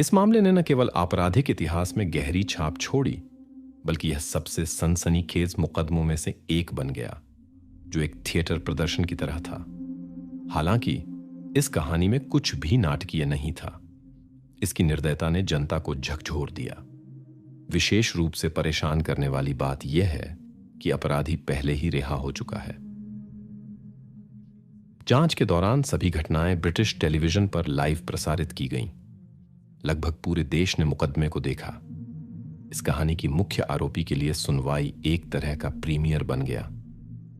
इस मामले ने न केवल आपराधिक इतिहास में गहरी छाप छोड़ी, बल्कि यह सबसे सनसनीखेज मुकदमों में से एक बन गया, जो एक थिएटर प्रदर्शन की तरह था। हालांकि इस कहानी में कुछ भी नाटकीय नहीं था। इसकी निर्दयता ने जनता को झकझोर दिया। विशेष रूप से परेशान करने वाली बात यह है कि अपराधी पहले ही रिहा हो चुका है। जांच के दौरान सभी घटनाएं ब्रिटिश टेलीविजन पर लाइव प्रसारित की गईं। लगभग पूरे देश ने मुकदमे को देखा। इस कहानी की मुख्य आरोपी के लिए सुनवाई एक तरह का प्रीमियर बन गया।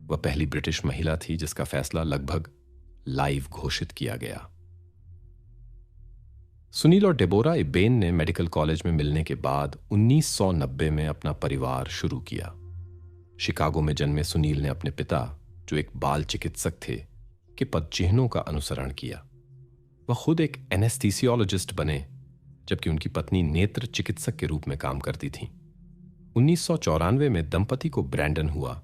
वह पहली ब्रिटिश महिला थी जिसका फैसला लगभग लाइव घोषित किया गया। सुनील और डेबोरा इबेन ने मेडिकल कॉलेज में मिलने के बाद 1990 में अपना परिवार शुरू किया। शिकागो में जन्मे सुनील ने अपने पिता, जो एक बाल चिकित्सक थे, के पदचिह्नों का अनुसरण किया। वह खुद एक एनेस्थीसियोलॉजिस्ट बने, जबकि उनकी पत्नी नेत्र चिकित्सक के रूप में काम करती थी। 1994 में दंपति को ब्रैंडन हुआ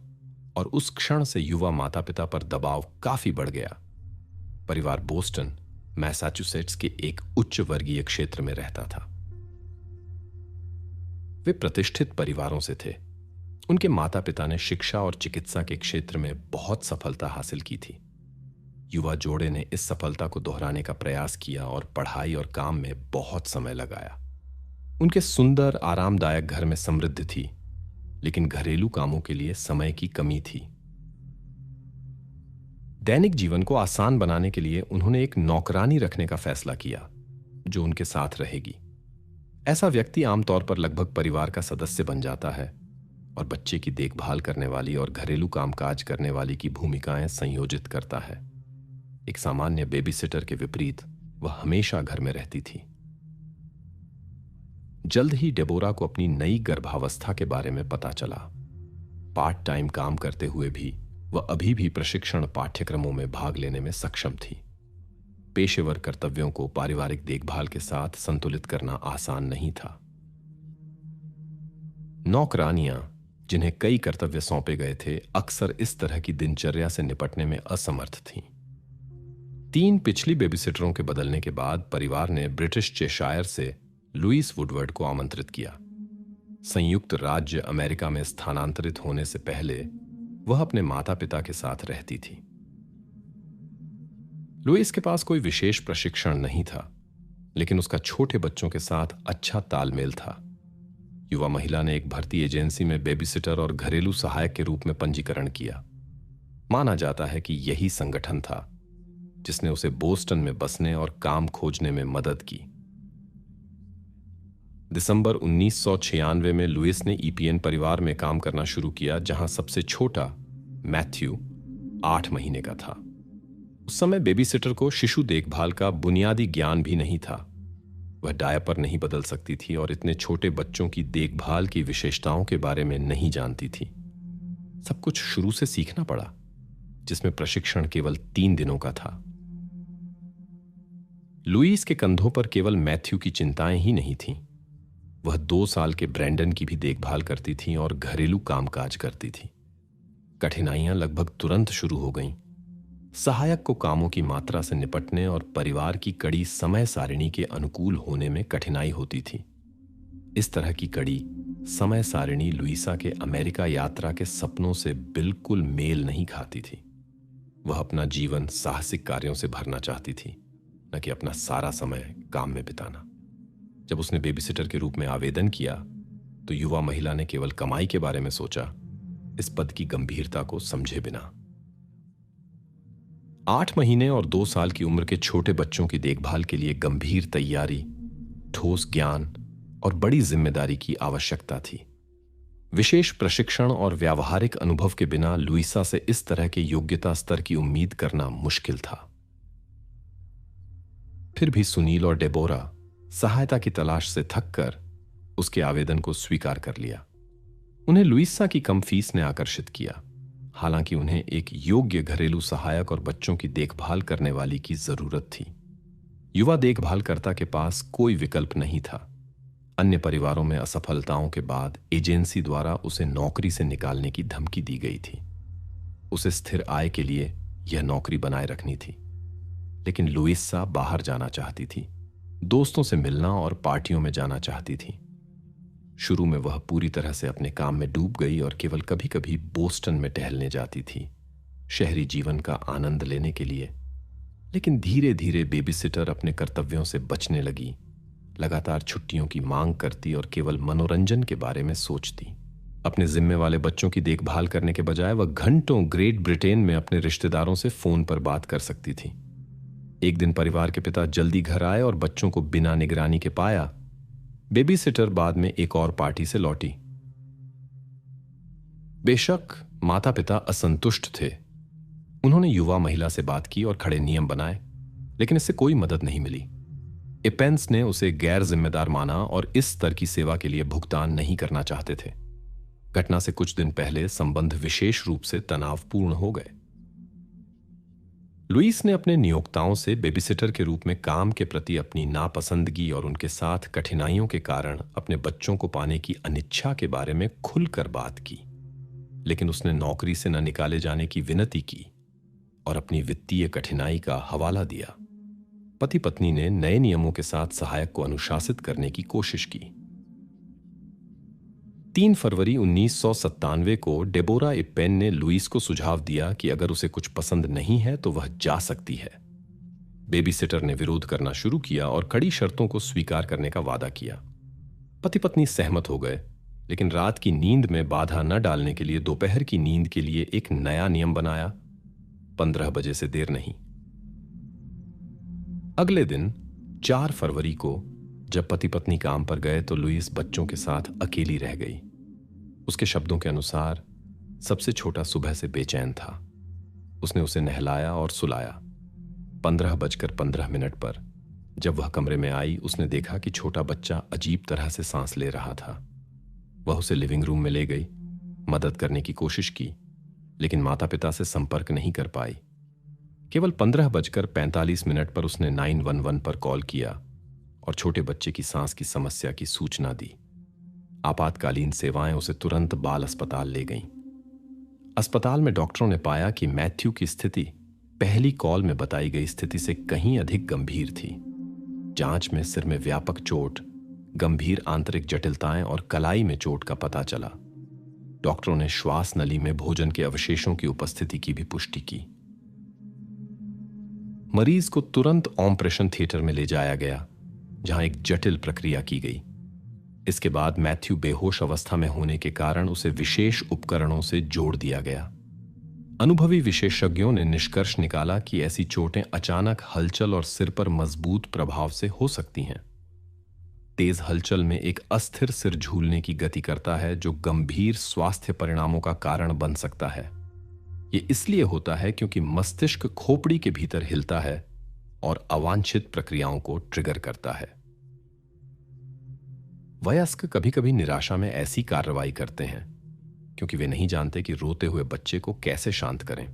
और उस क्षण से युवा माता पिता पर दबाव काफी बढ़ गया। परिवार बोस्टन, मैसाचुसेट्स के एक उच्च वर्गीय क्षेत्र में रहता था। वे प्रतिष्ठित परिवारों से थे। उनके माता पिता ने शिक्षा और चिकित्सा के क्षेत्र में बहुत सफलता हासिल की थी। युवा जोड़े ने इस सफलता को दोहराने का प्रयास किया और पढ़ाई और काम में बहुत समय लगाया। उनके सुंदर आरामदायक घर में समृद्धि थी, लेकिन घरेलू कामों के लिए समय की कमी थी। दैनिक जीवन को आसान बनाने के लिए उन्होंने एक नौकरानी रखने का फैसला किया, जो उनके साथ रहेगी। ऐसा व्यक्ति आमतौर पर लगभग परिवार का सदस्य बन जाता है और बच्चे की देखभाल करने वाली और घरेलू कामकाज करने वाली की भूमिकाएं संयोजित करता है। एक सामान्य बेबीसिटर के विपरीत वह हमेशा घर में रहती थी। जल्द ही डेबोरा को अपनी नई गर्भावस्था के बारे में पता चला। पार्ट टाइम काम करते हुए भी वह अभी भी प्रशिक्षण पाठ्यक्रमों में भाग लेने में सक्षम थी। पेशेवर कर्तव्यों को पारिवारिक देखभाल के साथ संतुलित करना आसान नहीं था। नौकरानियां, जिन्हें कई कर्तव्य सौंपे गए थे, अक्सर इस तरह की दिनचर्या से निपटने में असमर्थ थीं। 3 पिछली बेबीसिटरों के बदलने के बाद परिवार ने ब्रिटिश चेशायर से लुईस वुडवर्ड को आमंत्रित किया। संयुक्त राज्य अमेरिका में स्थानांतरित होने से पहले वह अपने माता पिता के साथ रहती थी। लुईस के पास कोई विशेष प्रशिक्षण नहीं था, लेकिन उसका छोटे बच्चों के साथ अच्छा तालमेल था। युवा महिला ने एक भर्ती एजेंसी में बेबीसिटर और घरेलू सहायक के रूप में पंजीकरण किया। माना जाता है कि यही संगठन था जिसने उसे बोस्टन में बसने और काम खोजने में मदद की। दिसंबर 1996 में लुईस ने ईपीएन परिवार में काम करना शुरू किया, जहां सबसे छोटा मैथ्यू 8 महीने का था। उस समय बेबीसिटर को शिशु देखभाल का बुनियादी ज्ञान भी नहीं था। वह डायपर नहीं बदल सकती थी और इतने छोटे बच्चों की देखभाल की विशेषताओं के बारे में नहीं जानती थी। सब कुछ शुरू से सीखना पड़ा, जिसमें प्रशिक्षण केवल 3 दिनों का था। लुईस के कंधों पर केवल मैथ्यू की चिंताएं ही नहीं थीं। वह 2 साल के ब्रैंडन की भी देखभाल करती थी और घरेलू कामकाज करती थी। कठिनाइयां लगभग तुरंत शुरू हो गईं। सहायक को कामों की मात्रा से निपटने और परिवार की कड़ी समय सारिणी के अनुकूल होने में कठिनाई होती थी। इस तरह की कड़ी समय सारिणी लुईसा के अमेरिका यात्रा के सपनों से बिल्कुल मेल नहीं खाती थी। वह अपना जीवन साहसिक कार्यों से भरना चाहती थी, न कि अपना सारा समय काम में बिताना। जब उसने बेबीसिटर के रूप में आवेदन किया, तो युवा महिला ने केवल कमाई के बारे में सोचा, इस पद की गंभीरता को समझे बिना। 8 महीने और 2 साल की उम्र के छोटे बच्चों की देखभाल के लिए गंभीर तैयारी, ठोस ज्ञान और बड़ी जिम्मेदारी की आवश्यकता थी। विशेष प्रशिक्षण और व्यावहारिक अनुभव के बिना लुईसा से इस तरह के योग्यता स्तर की उम्मीद करना मुश्किल था। फिर भी सुनील और डेबोरा सहायता की तलाश से थककर उसके आवेदन को स्वीकार कर लिया। उन्हें लुईसा की कम फीस ने आकर्षित किया, हालांकि उन्हें एक योग्य घरेलू सहायक और बच्चों की देखभाल करने वाली की जरूरत थी। युवा देखभालकर्ता के पास कोई विकल्प नहीं था। अन्य परिवारों में असफलताओं के बाद एजेंसी द्वारा उसे नौकरी से निकालने की धमकी दी गई थी। उसे स्थिर आय के लिए यह नौकरी बनाए रखनी थी, लेकिन लुईसा बाहर जाना चाहती थी। दोस्तों से मिलना और पार्टियों में जाना चाहती थी। शुरू में वह पूरी तरह से अपने काम में डूब गई और केवल कभी कभी बोस्टन में टहलने जाती थी, शहरी जीवन का आनंद लेने के लिए। लेकिन धीरे धीरे बेबीसिटर अपने कर्तव्यों से बचने लगी, लगातार छुट्टियों की मांग करती और केवल मनोरंजन के बारे में सोचती। अपने जिम्मे वाले बच्चों की देखभाल करने के बजाय वह घंटों ग्रेट ब्रिटेन में अपने रिश्तेदारों से फोन पर बात कर सकती थी। एक दिन परिवार के पिता जल्दी घर आए और बच्चों को बिना निगरानी के पाया। बेबीसिटर बाद में एक और पार्टी से लौटी। बेशक माता पिता असंतुष्ट थे। उन्होंने युवा महिला से बात की और खड़े नियम बनाए, लेकिन इससे कोई मदद नहीं मिली। इपेंस ने उसे गैर जिम्मेदार माना और इस स्तर की सेवा के लिए भुगतान नहीं करना चाहते थे। घटना से कुछ दिन पहले संबंध विशेष रूप से तनावपूर्ण हो गए। लुईस ने अपने नियोक्ताओं से बेबीसिटर के रूप में काम के प्रति अपनी नापसंदगी और उनके साथ कठिनाइयों के कारण अपने बच्चों को पाने की अनिच्छा के बारे में खुलकर बात की, लेकिन उसने नौकरी से न निकाले जाने की विनती की और अपनी वित्तीय कठिनाई का हवाला दिया। पति पत्नी ने नए नियमों के साथ सहायक को अनुशासित करने की कोशिश की। 3 फरवरी 1997 को डेबोरा इपेन ने लुईस को सुझाव दिया कि अगर उसे कुछ पसंद नहीं है तो वह जा सकती है। बेबीसिटर ने विरोध करना शुरू किया और कड़ी शर्तों को स्वीकार करने का वादा किया। पति पत्नी सहमत हो गए, लेकिन रात की नींद में बाधा न डालने के लिए दोपहर की नींद के लिए एक नया नियम बनाया, 15 बजे से देर नहीं। अगले दिन 4 फरवरी को जब पति पत्नी काम पर गए तो लुईस बच्चों के साथ अकेली रह गई। उसके शब्दों के अनुसार सबसे छोटा सुबह से बेचैन था। उसने उसे नहलाया और सुलाया। 15:15 पर जब वह कमरे में आई, उसने देखा कि छोटा बच्चा अजीब तरह से सांस ले रहा था। वह उसे लिविंग रूम में ले गई, मदद करने की कोशिश की, लेकिन माता पिता से संपर्क नहीं कर पाई। केवल 15:45 पर उसने 911 पर कॉल किया और छोटे बच्चे की सांस की समस्या की सूचना दी। आपातकालीन सेवाएं उसे तुरंत बाल अस्पताल ले गईं। अस्पताल में डॉक्टरों ने पाया कि मैथ्यू की स्थिति पहली कॉल में बताई गई स्थिति से कहीं अधिक गंभीर थी। जांच में सिर में व्यापक चोट, गंभीर आंतरिक जटिलताएं और कलाई में चोट का पता चला। डॉक्टरों ने श्वास नली में भोजन के अवशेषों की उपस्थिति की भी पुष्टि की। मरीज को तुरंत ऑपरेशन थिएटर में ले जाया गया, जहां एक जटिल प्रक्रिया की गई। इसके बाद मैथ्यू बेहोश अवस्था में होने के कारण उसे विशेष उपकरणों से जोड़ दिया गया। अनुभवी विशेषज्ञों ने निष्कर्ष निकाला कि ऐसी चोटें अचानक हलचल और सिर पर मजबूत प्रभाव से हो सकती हैं। तेज हलचल में एक अस्थिर सिर झूलने की गति करता है, जो गंभीर स्वास्थ्य परिणामों का कारण बन सकता है। यह इसलिए होता है क्योंकि मस्तिष्क खोपड़ी के भीतर हिलता है और अवांछित प्रक्रियाओं को ट्रिगर करता है। वयस्क कभी कभी निराशा में ऐसी कार्रवाई करते हैं क्योंकि वे नहीं जानते कि रोते हुए बच्चे को कैसे शांत करें।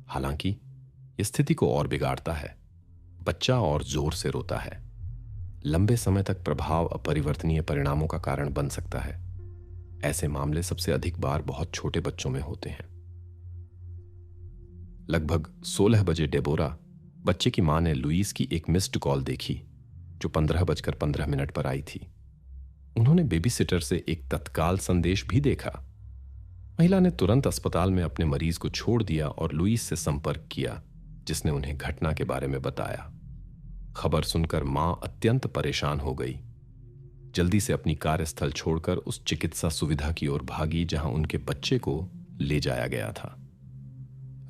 हालांकि यह स्थिति को और बिगाड़ता है। बच्चा और जोर से रोता है। लंबे समय तक प्रभाव अपरिवर्तनीय परिणामों का कारण बन सकता है। ऐसे मामले सबसे अधिक बार बहुत छोटे बच्चों में होते हैं। लगभग 16 बजे डेबोरा, बच्चे की मां ने लुईस की एक मिस्ड कॉल देखी जो 15:15 पर आई थी। उन्होंने बेबीसिटर से एक तत्काल संदेश भी देखा। महिला ने तुरंत अस्पताल में अपने मरीज को छोड़ दिया और लुईस से संपर्क किया, जिसने उन्हें घटना के बारे में बताया। खबर सुनकर मां अत्यंत परेशान हो गई। जल्दी से अपनी कार्यस्थल छोड़कर उस चिकित्सा सुविधा की ओर भागी जहां उनके बच्चे को ले जाया गया था।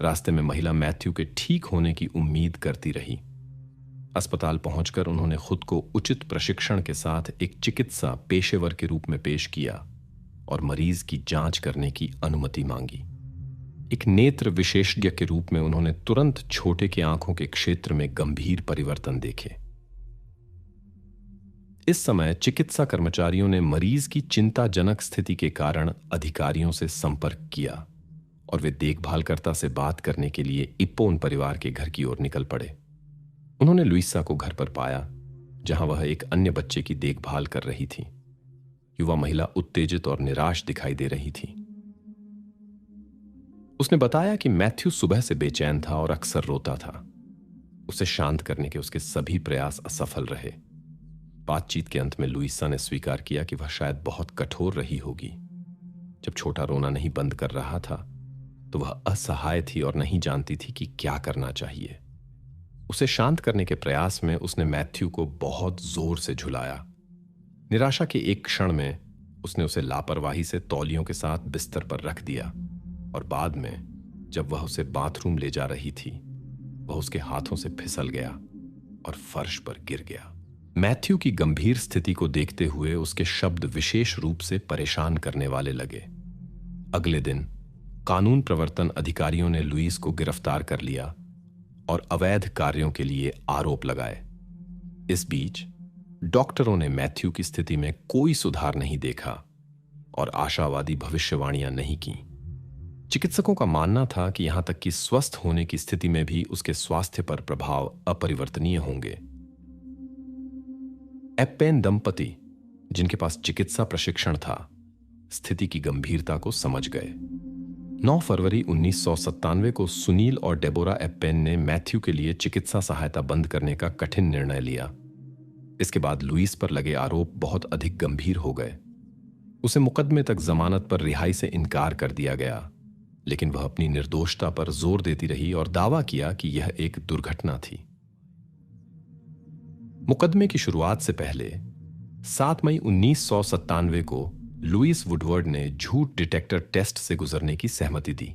रास्ते में महिला मैथ्यू के ठीक होने की उम्मीद करती रही। अस्पताल पहुंचकर उन्होंने खुद को उचित प्रशिक्षण के साथ एक चिकित्सा पेशेवर के रूप में पेश किया और मरीज की जांच करने की अनुमति मांगी। एक नेत्र विशेषज्ञ के रूप में उन्होंने तुरंत छोटे के आंखों के क्षेत्र में गंभीर परिवर्तन देखे। इस समय चिकित्सा कर्मचारियों ने मरीज की चिंताजनक स्थिति के कारण अधिकारियों से संपर्क किया और वे देखभालकर्ता से बात करने के लिए इप्पोन परिवार के घर की ओर निकल पड़े। उन्होंने लुईसा को घर पर पाया, जहां वह एक अन्य बच्चे की देखभाल कर रही थी। युवा महिला उत्तेजित और निराश दिखाई दे रही थी। उसने बताया कि मैथ्यू सुबह से बेचैन था और अक्सर रोता था। उसे शांत करने के उसके सभी प्रयास असफल रहे। बातचीत के अंत में लुइसा ने स्वीकार किया कि वह शायद बहुत कठोर रही होगी। जब छोटा रोना नहीं बंद कर रहा था तो वह असहाय थी और नहीं जानती थी कि क्या करना चाहिए। उसे शांत करने के प्रयास में उसने मैथ्यू को बहुत जोर से झुलाया। निराशा के एक क्षण में उसने उसे लापरवाही से तौलियों के साथ बिस्तर पर रख दिया और बाद में जब वह उसे बाथरूम ले जा रही थी वह उसके हाथों से फिसल गया और फर्श पर गिर गया। मैथ्यू की गंभीर स्थिति को देखते हुए उसके शब्द विशेष रूप से परेशान करने वाले लगे। अगले दिन कानून प्रवर्तन अधिकारियों ने लुइस को गिरफ्तार कर लिया और अवैध कार्यों के लिए आरोप लगाए। इस बीच डॉक्टरों ने मैथ्यू की स्थिति में कोई सुधार नहीं देखा और आशावादी भविष्यवाणियां नहीं की। चिकित्सकों का मानना था कि यहां तक कि स्वस्थ होने की स्थिति में भी उसके स्वास्थ्य पर प्रभाव अपरिवर्तनीय होंगे। एप्पेन दंपति, जिनके पास चिकित्सा प्रशिक्षण था, स्थिति की गंभीरता को समझ गए। 9 फरवरी 1997 को सुनील और डेबोरा एप्पेन ने मैथ्यू के लिए चिकित्सा सहायता बंद करने का कठिन निर्णय लिया। इसके बाद लुइस पर लगे आरोप बहुत अधिक गंभीर हो गए। उसे मुकदमे तक जमानत पर रिहाई से इनकार कर दिया गया, लेकिन वह अपनी निर्दोषता पर जोर देती रही और दावा किया कि यह एक दुर्घटना थी। मुकदमे की शुरुआत से पहले 7 मई 1997 को लुइस वुडवर्ड ने झूठ डिटेक्टर टेस्ट से गुजरने की सहमति दी।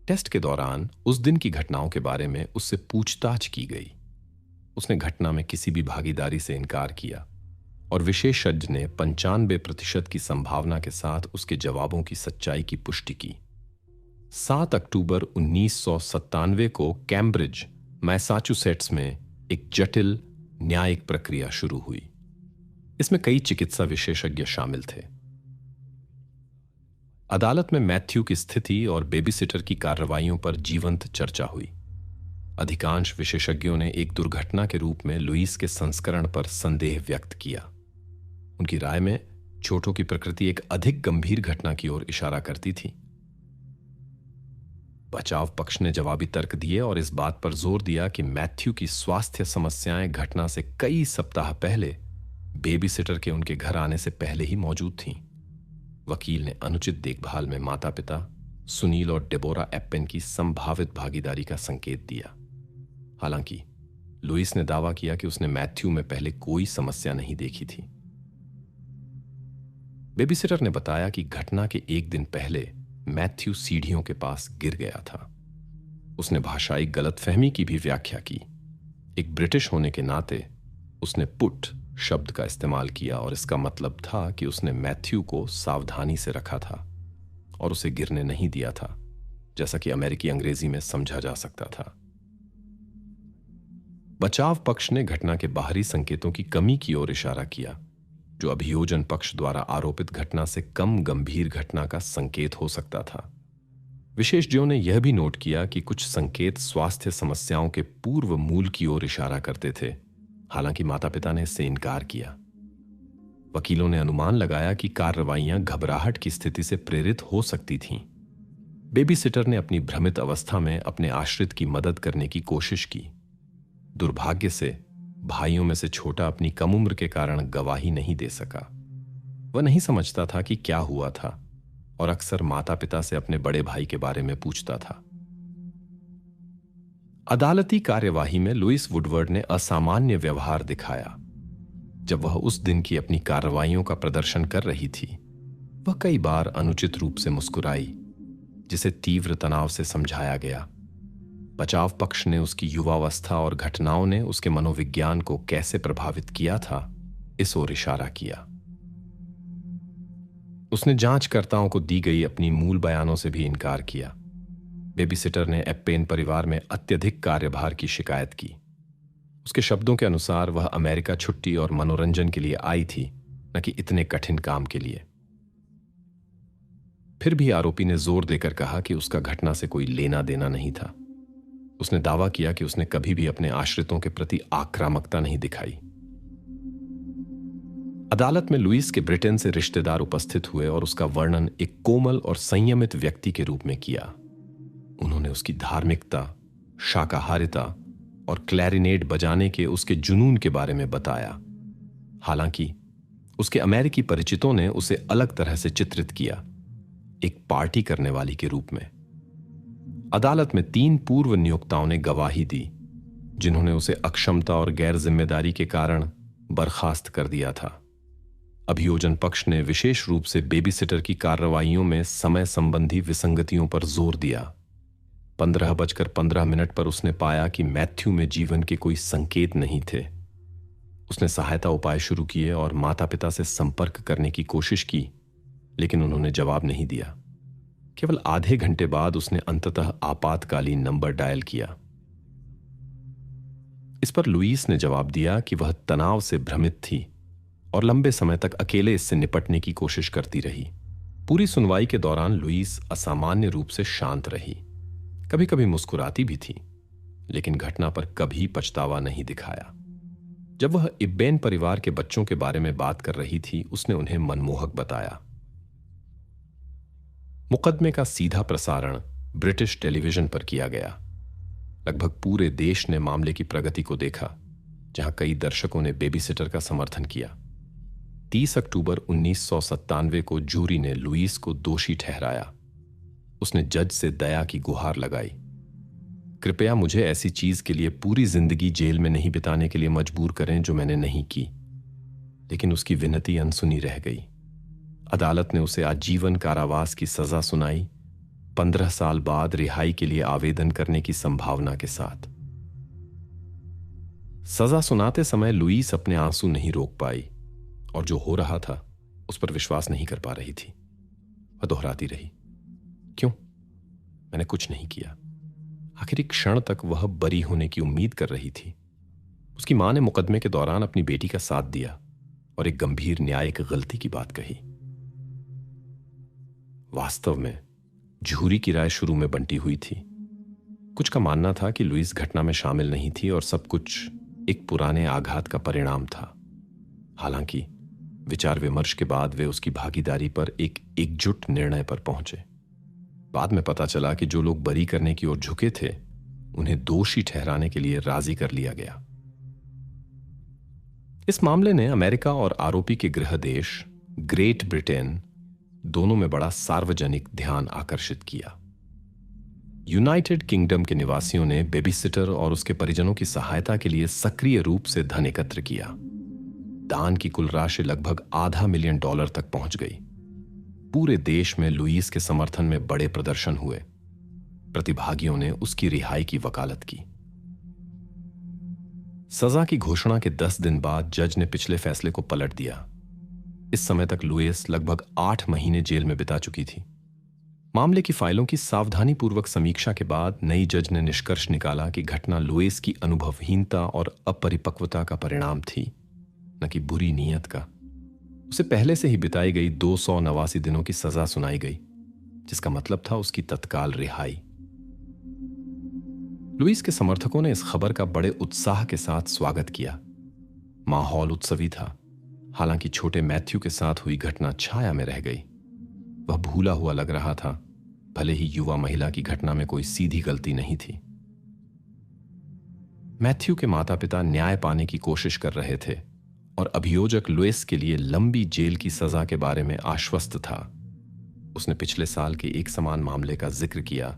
टेस्ट के दौरान उस दिन की घटनाओं के बारे में उससे पूछताछ की गई। उसने घटना में किसी भी भागीदारी से इनकार किया और विशेषज्ञ ने 95% की संभावना के साथ उसके जवाबों की सच्चाई की पुष्टि की। 7 अक्टूबर 1997 को कैम्ब्रिज, मैसाचुसेट्स में एक जटिल न्यायिक प्रक्रिया शुरू हुई। इसमें कई चिकित्सा विशेषज्ञ शामिल थे। अदालत में मैथ्यू की स्थिति और बेबीसिटर की कार्रवाइयों पर जीवंत चर्चा हुई। अधिकांश विशेषज्ञों ने एक दुर्घटना के रूप में लुइस के संस्करण पर संदेह व्यक्त किया। उनकी राय में चोटों की प्रकृति एक अधिक गंभीर घटना की ओर इशारा करती थी। बचाव पक्ष ने जवाबी तर्क दिए और इस बात पर जोर दिया कि मैथ्यू की स्वास्थ्य समस्याएं घटना से कई सप्ताह पहले बेबीसिटर के उनके घर आने से पहले ही मौजूद थीं। वकील ने अनुचित देखभाल में माता-पिता सुनील और डेबोरा एप्पेन की संभावित भागीदारी का संकेत दिया। हालांकि लुइस ने दावा किया कि उसने मैथ्यू में पहले कोई समस्या नहीं देखी थी। बेबीसिटर ने बताया कि घटना के एक दिन पहले मैथ्यू सीढ़ियों के पास गिर गया था। उसने भाषाई गलतफहमी की भी व्याख्या की। एक ब्रिटिश होने के नाते उसने पुट शब्द का इस्तेमाल किया और इसका मतलब था कि उसने मैथ्यू को सावधानी से रखा था और उसे गिरने नहीं दिया था, जैसा कि अमेरिकी अंग्रेजी में समझा जा सकता था। बचाव पक्ष ने घटना के बाहरी संकेतों की कमी की ओर इशारा किया, जो अभियोजन पक्ष द्वारा आरोपित घटना से कम गंभीर घटना का संकेत हो सकता था। विशेषज्ञों ने यह भी नोट किया कि कुछ संकेत स्वास्थ्य समस्याओं के पूर्व मूल की ओर इशारा करते थे, हालांकि माता-पिता ने इससे इनकार किया। वकीलों ने अनुमान लगाया कि कार्रवाइयां घबराहट की स्थिति से प्रेरित हो सकती थीं। बेबीसिटर ने अपनी भ्रमित अवस्था में अपने आश्रित की मदद करने की कोशिश की। दुर्भाग्य से भाइयों में से छोटा अपनी कम उम्र के कारण गवाही नहीं दे सका। वह नहीं समझता था कि क्या हुआ था और अक्सर माता-पिता से अपने बड़े भाई के बारे में पूछता था। अदालती कार्यवाही में लुइस वुडवर्ड ने असामान्य व्यवहार दिखाया। जब वह उस दिन की अपनी कार्रवाइयों का प्रदर्शन कर रही थी, वह कई बार अनुचित रूप से मुस्कुराई, जिसे तीव्र तनाव से समझाया गया। बचाव पक्ष ने उसकी युवावस्था और घटनाओं ने उसके मनोविज्ञान को कैसे प्रभावित किया था, इस ओर इशारा किया। उसने जांचकर्ताओं को दी गई अपनी मूल बयानों से भी इनकार किया। बेबीसिटर ने एप्पेन परिवार में अत्यधिक कार्यभार की शिकायत की। उसके शब्दों के अनुसार वह अमेरिका छुट्टी और मनोरंजन के लिए आई थी, न कि इतने कठिन काम के लिए। फिर भी आरोपी ने जोर देकर कहा कि उसका घटना से कोई लेना देना नहीं था। उसने दावा किया कि उसने कभी भी अपने आश्रितों के प्रति आक्रामकता नहीं दिखाई। अदालत में लुइस के ब्रिटेन से रिश्तेदार उपस्थित हुए और उसका वर्णन एक कोमल और संयमित व्यक्ति के रूप में किया। उन्होंने उसकी धार्मिकता, शाकाहारिता और क्लैरिनेट बजाने के उसके जुनून के बारे में बताया। हालांकि उसके अमेरिकी परिचितों ने उसे अलग तरह से चित्रित किया, एक पार्टी करने वाली के रूप में। अदालत में 3 पूर्व नियोक्ताओं ने गवाही दी, जिन्होंने उसे अक्षमता और गैर जिम्मेदारी के कारण बर्खास्त कर दिया था। अभियोजन पक्ष ने विशेष रूप से बेबीसिटर की कार्रवाइयों में समय संबंधी विसंगतियों पर जोर दिया। 15:15 पर उसने पाया कि मैथ्यू में जीवन के कोई संकेत नहीं थे। उसने सहायता उपाय शुरू किए और माता पिता से संपर्क करने की कोशिश की, लेकिन उन्होंने जवाब नहीं दिया। केवल आधे घंटे बाद उसने अंततः आपातकालीन नंबर डायल किया। इस पर लुईस ने जवाब दिया कि वह तनाव से भ्रमित थी और लंबे समय तक अकेले इससे निपटने की कोशिश करती रही। पूरी सुनवाई के दौरान लुईस असामान्य रूप से शांत रही, कभी कभी मुस्कुराती भी थी, लेकिन घटना पर कभी पछतावा नहीं दिखाया। जब वह इब्बेन परिवार के बच्चों के बारे में बात कर रही थी, उसने उन्हें मनमोहक बताया। मुकदमे का सीधा प्रसारण ब्रिटिश टेलीविजन पर किया गया। लगभग पूरे देश ने मामले की प्रगति को देखा, जहां कई दर्शकों ने बेबीसिटर का समर्थन किया। 30 अक्टूबर 1997 को जूरी ने लुईस को दोषी ठहराया। उसने जज से दया की गुहार लगाई। कृपया मुझे ऐसी चीज के लिए पूरी जिंदगी जेल में नहीं बिताने के लिए मजबूर करें जो मैंने नहीं की। लेकिन उसकी विनती अनसुनी रह गई। अदालत ने उसे आजीवन कारावास की सजा सुनाई, 15 साल बाद रिहाई के लिए आवेदन करने की संभावना के साथ। सजा सुनाते समय लुईस अपने आंसू नहीं रोक पाई और जो हो रहा था उस पर विश्वास नहीं कर पा रही थी। वह दोहराती रही, क्यों? मैंने कुछ नहीं किया। आखिरी क्षण तक वह बरी होने की उम्मीद कर रही थी। उसकी मां ने मुकदमे के दौरान अपनी बेटी का साथ दिया और एक गंभीर न्यायिक गलती की बात कही। वास्तव में जूरी की राय शुरू में बंटी हुई थी। कुछ का मानना था कि लुईस घटना में शामिल नहीं थी और सब कुछ एक पुराने आघात का परिणाम था। हालांकि विचार विमर्श के बाद वे उसकी भागीदारी पर एक एकजुट निर्णय पर पहुंचे। बाद में पता चला कि जो लोग बरी करने की ओर झुके थे, उन्हें दोषी ठहराने के लिए राजी कर लिया गया। इस मामले ने अमेरिका और आरोपी के गृह देश ग्रेट ब्रिटेन दोनों में बड़ा सार्वजनिक ध्यान आकर्षित किया। यूनाइटेड किंगडम के निवासियों ने बेबीसिटर और उसके परिजनों की सहायता के लिए सक्रिय रूप से धन एकत्र किया। दान की कुल राशि लगभग $500,000 तक पहुंच गई। पूरे देश में लुईस के समर्थन में बड़े प्रदर्शन हुए। प्रतिभागियों ने उसकी रिहाई की वकालत की। सजा की घोषणा के 10 दिन बाद जज ने पिछले फैसले को पलट दिया। इस समय तक लुईस लगभग 8 महीने जेल में बिता चुकी थी। मामले की फाइलों की सावधानीपूर्वक समीक्षा के बाद नई जज ने निष्कर्ष निकाला कि घटना लुईस की अनुभवहीनता और अपरिपक्वता का परिणाम थी, न कि बुरी नीयत का। उसे पहले से ही बिताई गई 289 दिनों की सजा सुनाई गई, जिसका मतलब था उसकी तत्काल रिहाई। लुईस के समर्थकों ने इस खबर का बड़े उत्साह के साथ स्वागत किया। माहौल उत्सवी था। हालांकि छोटे मैथ्यू के साथ हुई घटना छाया में रह गई। वह भूला हुआ लग रहा था, भले ही युवा महिला की घटना में कोई सीधी गलती नहीं थी। मैथ्यू के माता पिता न्याय पाने की कोशिश कर रहे थे और अभियोजक लुईस के लिए लंबी जेल की सजा के बारे में आश्वस्त था। उसने पिछले साल के एक समान मामले का जिक्र किया,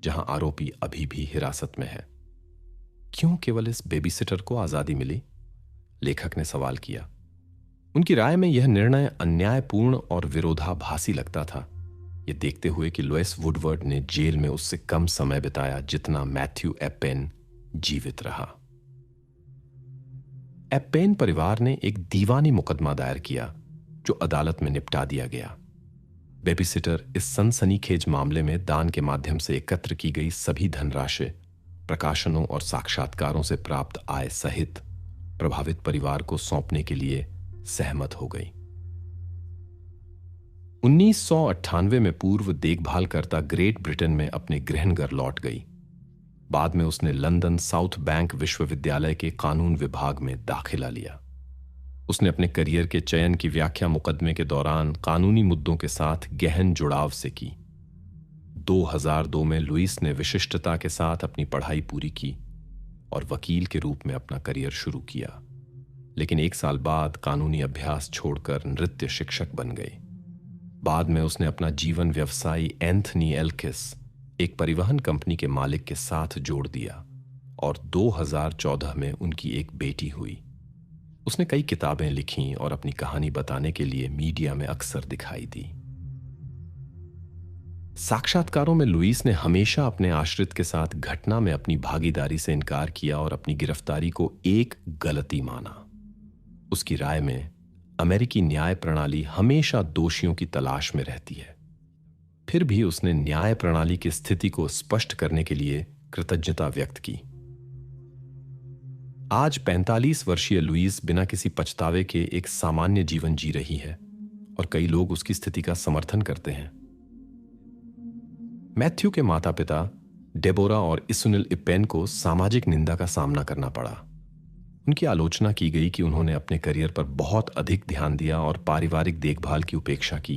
जहां आरोपी अभी भी हिरासत में है। क्यों केवल इस बेबीसिटर को आजादी मिली? लेखक ने सवाल किया। उनकी राय में यह निर्णय अन्यायपूर्ण और विरोधाभासी लगता था, यह देखते हुए कि लुईस वुडवर्ड ने जेल में उससे कम समय बिताया जितना मैथ्यू एप्पेन जीवित रहा। एप्पेन परिवार ने एक दीवानी मुकदमा दायर किया, जो अदालत में निपटा दिया गया। बेबीसिटर इस सनसनीखेज मामले में दान के माध्यम से एकत्र की गई सभी धनराशि, प्रकाशनों और साक्षात्कारों से प्राप्त आय सहित प्रभावित परिवार को सौंपने के लिए सहमत हो गई। 1998 में पूर्व देखभालकर्ता ग्रेट ब्रिटेन में अपने गृहनगर लौट गई। बाद में उसने लंदन साउथ बैंक विश्वविद्यालय के कानून विभाग में दाखिला लिया। उसने अपने करियर के चयन की व्याख्या मुकदमे के दौरान कानूनी मुद्दों के साथ गहन जुड़ाव से की। 2002 में लुईस ने विशिष्टता के साथ अपनी पढ़ाई पूरी की और वकील के रूप में अपना करियर शुरू किया। लेकिन 1 साल बाद कानूनी अभ्यास छोड़कर नृत्य शिक्षक बन गई। बाद में उसने अपना जीवन व्यवसायी एंथनी एल्किस, एक परिवहन कंपनी के मालिक के साथ जोड़ दिया और 2014 में उनकी एक बेटी हुई। उसने कई किताबें लिखीं और अपनी कहानी बताने के लिए मीडिया में अक्सर दिखाई दी। साक्षात्कारों में लुईस ने हमेशा अपने आश्रित के साथ घटना में अपनी भागीदारी से इनकार किया और अपनी गिरफ्तारी को एक गलती माना। उसकी राय में अमेरिकी न्याय प्रणाली हमेशा दोषियों की तलाश में रहती है। फिर भी उसने न्याय प्रणाली की स्थिति को स्पष्ट करने के लिए कृतज्ञता व्यक्त की। आज 45 वर्षीय लुईस बिना किसी पछतावे के एक सामान्य जीवन जी रही है और कई लोग उसकी स्थिति का समर्थन करते हैं। मैथ्यू के माता पिता डेबोरा और इसुनिल इपेन को सामाजिक निंदा का सामना करना पड़ा। उनकी आलोचना की गई कि उन्होंने अपने करियर पर बहुत अधिक ध्यान दिया और पारिवारिक देखभाल की उपेक्षा की।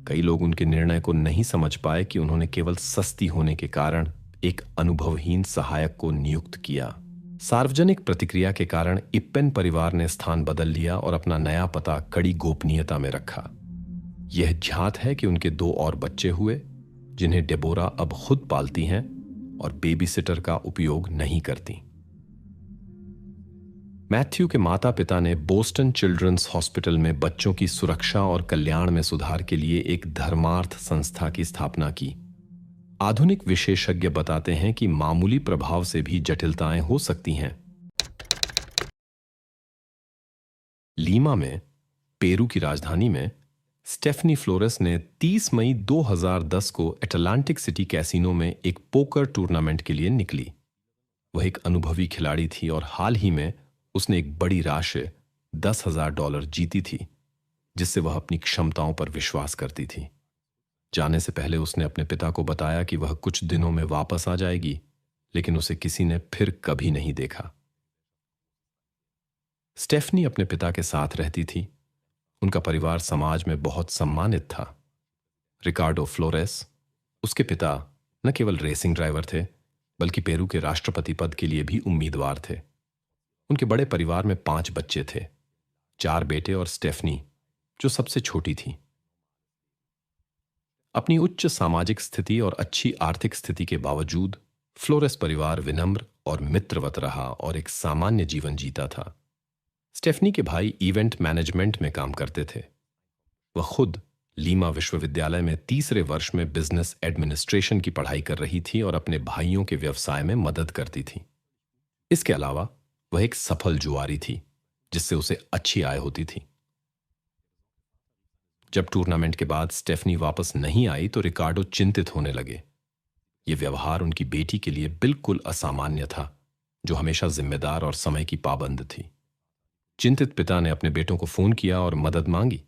कई लोग उनके निर्णय को नहीं समझ पाए कि उन्होंने केवल सस्ती होने के कारण एक अनुभवहीन सहायक को नियुक्त किया। सार्वजनिक प्रतिक्रिया के कारण इप्पेन परिवार ने स्थान बदल लिया और अपना नया पता कड़ी गोपनीयता में रखा। यह ज्ञात है कि उनके 2 और बच्चे हुए, जिन्हें डेबोरा अब खुद पालती हैं और बेबीसिटर का उपयोग नहीं करती। मैथ्यू के माता पिता ने बोस्टन चिल्ड्रंस हॉस्पिटल में बच्चों की सुरक्षा और कल्याण में सुधार के लिए एक धर्मार्थ संस्था की स्थापना की। आधुनिक विशेषज्ञ बताते हैं कि मामूली प्रभाव से भी जटिलताएं हो सकती हैं। लीमा में, पेरू की राजधानी में, स्टेफनी फ्लोरेस ने 30 मई 2010 को एटलांटिक सिटी कैसीनो में एक पोकर टूर्नामेंट के लिए निकली। वह एक अनुभवी खिलाड़ी थी और हाल ही में उसने एक बड़ी राशि $10,000 जीती थी, जिससे वह अपनी क्षमताओं पर विश्वास करती थी। जाने से पहले उसने अपने पिता को बताया कि वह कुछ दिनों में वापस आ जाएगी, लेकिन उसे किसी ने फिर कभी नहीं देखा। स्टेफनी अपने पिता के साथ रहती थी। उनका परिवार समाज में बहुत सम्मानित था। रिकार्डो फ्लोरेस, उसके पिता, न केवल रेसिंग ड्राइवर थे, बल्कि पेरू के राष्ट्रपति पद के लिए भी उम्मीदवार थे। उनके बड़े परिवार में 5 बच्चे थे, 4 बेटे और स्टेफनी, जो सबसे छोटी थी। अपनी उच्च सामाजिक स्थिति और अच्छी आर्थिक स्थिति के बावजूद फ्लोरेस परिवार विनम्र और मित्रवत रहा और एक सामान्य जीवन जीता था। स्टेफनी के भाई इवेंट मैनेजमेंट में काम करते थे। वह खुद लीमा विश्वविद्यालय में 3रे वर्ष में बिजनेस एडमिनिस्ट्रेशन की पढ़ाई कर रही थी और अपने भाइयों के व्यवसाय में मदद करती थी। इसके अलावा वह एक सफल जुआरी थी, जिससे उसे अच्छी आय होती थी। जब टूर्नामेंट के बाद स्टेफनी वापस नहीं आई तो रिकार्डो चिंतित होने लगे। यह व्यवहार उनकी बेटी के लिए बिल्कुल असामान्य था, जो हमेशा जिम्मेदार और समय की पाबंद थी। चिंतित पिता ने अपने बेटों को फोन किया और मदद मांगी।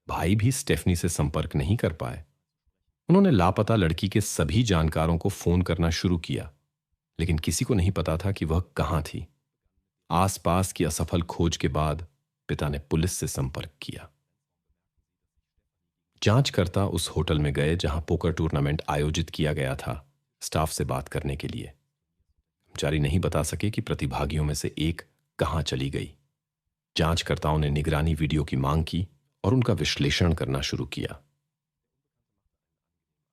भाई भी स्टेफनी से संपर्क नहीं कर पाए। उन्होंने लापता लड़की के सभी जानकारों को फोन करना शुरू किया, लेकिन किसी को नहीं पता था कि वह कहां थी। आसपास की असफल खोज के बाद पिता ने पुलिस से संपर्क किया। जांचकर्ता उस होटल में गए जहां पोकर टूर्नामेंट आयोजित किया गया था, स्टाफ से बात करने के लिए। कर्मचारी नहीं बता सके कि प्रतिभागियों में से एक कहां चली गई। जांचकर्ताओं ने निगरानी वीडियो की मांग की और उनका विश्लेषण करना शुरू किया।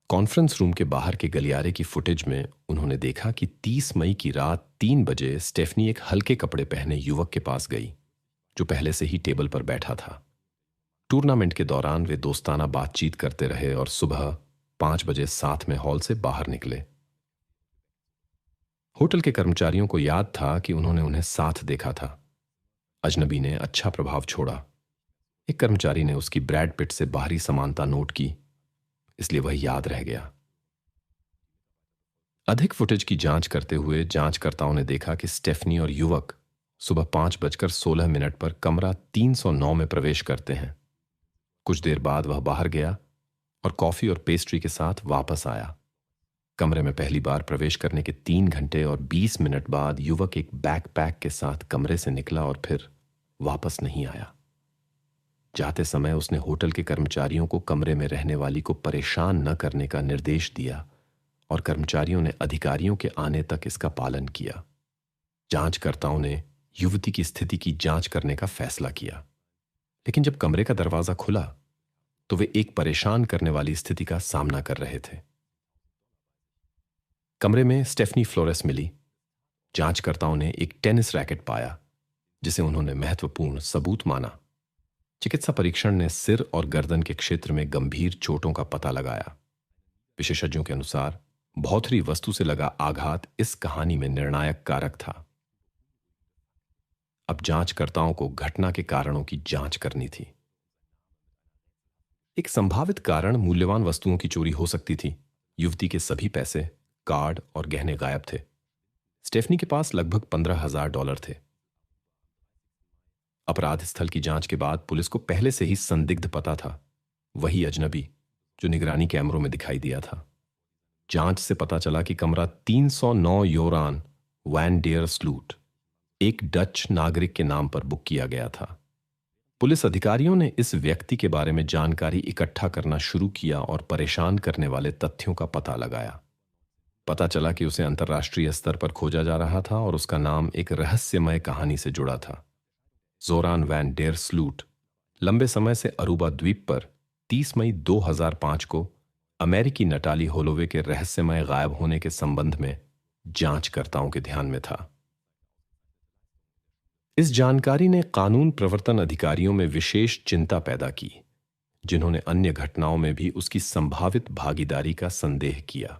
कॉन्फ्रेंस रूम के बाहर के गलियारे की फुटेज में उन्होंने देखा कि 30 मई की रात 3 बजे स्टेफनी एक हल्के कपड़े पहने युवक के पास गई, जो पहले से ही टेबल पर बैठा था। टूर्नामेंट के दौरान वे दोस्ताना बातचीत करते रहे और सुबह 5 बजे साथ में हॉल से बाहर निकले। होटल के कर्मचारियों को याद था कि उन्होंने उन्हें साथ देखा था। अजनबी ने अच्छा प्रभाव छोड़ा। एक कर्मचारी ने उसकी ब्रैड पिट से बाहरी समानता नोट की, इसलिए वह याद रह गया। अधिक फुटेज की जांच करते हुए जांचकर्ताओं ने देखा कि स्टेफनी और युवक सुबह 5:16 पर कमरा 309 में प्रवेश करते हैं। कुछ देर बाद वह बाहर गया और कॉफी और पेस्ट्री के साथ वापस आया। कमरे में पहली बार प्रवेश करने के 3 घंटे और 20 मिनट बाद युवक एक बैकपैक के साथ कमरे से निकला और फिर वापस नहीं आया। जाते समय उसने होटल के कर्मचारियों को कमरे में रहने वाली को परेशान न करने का निर्देश दिया और कर्मचारियों ने अधिकारियों के आने तक इसका पालन किया। जांचकर्ताओं ने युवती की स्थिति की जांच करने का फैसला किया। लेकिन जब कमरे का दरवाजा खुला तो वे एक परेशान करने वाली स्थिति का सामना कर रहे थे। कमरे में स्टेफनी फ्लोरेस मिली। जांचकर्ताओं ने एक टेनिस रैकेट पाया जिसे उन्होंने महत्वपूर्ण सबूत माना। चिकित्सा परीक्षण ने सिर और गर्दन के क्षेत्र में गंभीर चोटों का पता लगाया। विशेषज्ञों के अनुसार भौतिक वस्तु से लगा आघात इस कहानी में निर्णायक कारक था। अब जांचकर्ताओं को घटना के कारणों की जांच करनी थी। एक संभावित कारण मूल्यवान वस्तुओं की चोरी हो सकती थी। युवती के सभी पैसे, कार्ड और गहने गायब थे। स्टेफनी के पास लगभग $15,000 थे। अपराध स्थल की जांच के बाद पुलिस को पहले से ही संदिग्ध पता था, वही अजनबी जो निगरानी कैमरों में दिखाई दिया था। जांच से पता चला कि कमरा 309 योरान वैन डेयर स्लूट एक डच नागरिक के नाम पर बुक किया गया था। पुलिस अधिकारियों ने इस व्यक्ति के बारे में जानकारी इकट्ठा करना शुरू किया और परेशान करने वाले तथ्यों का पता लगाया। पता चला कि उसे अंतर्राष्ट्रीय स्तर पर खोजा जा रहा था और उसका नाम एक रहस्यमय कहानी से जुड़ा था। जोरान वैन डेयर स्लूट लंबे समय से अरूबा द्वीप पर 30 मई 2005 को अमेरिकी नटाली होलोवे के रहस्यमय गायब होने के संबंध में जांचकर्ताओं के ध्यान में था। इस जानकारी ने कानून प्रवर्तन अधिकारियों में विशेष चिंता पैदा की, जिन्होंने अन्य घटनाओं में भी उसकी संभावित भागीदारी का संदेह किया।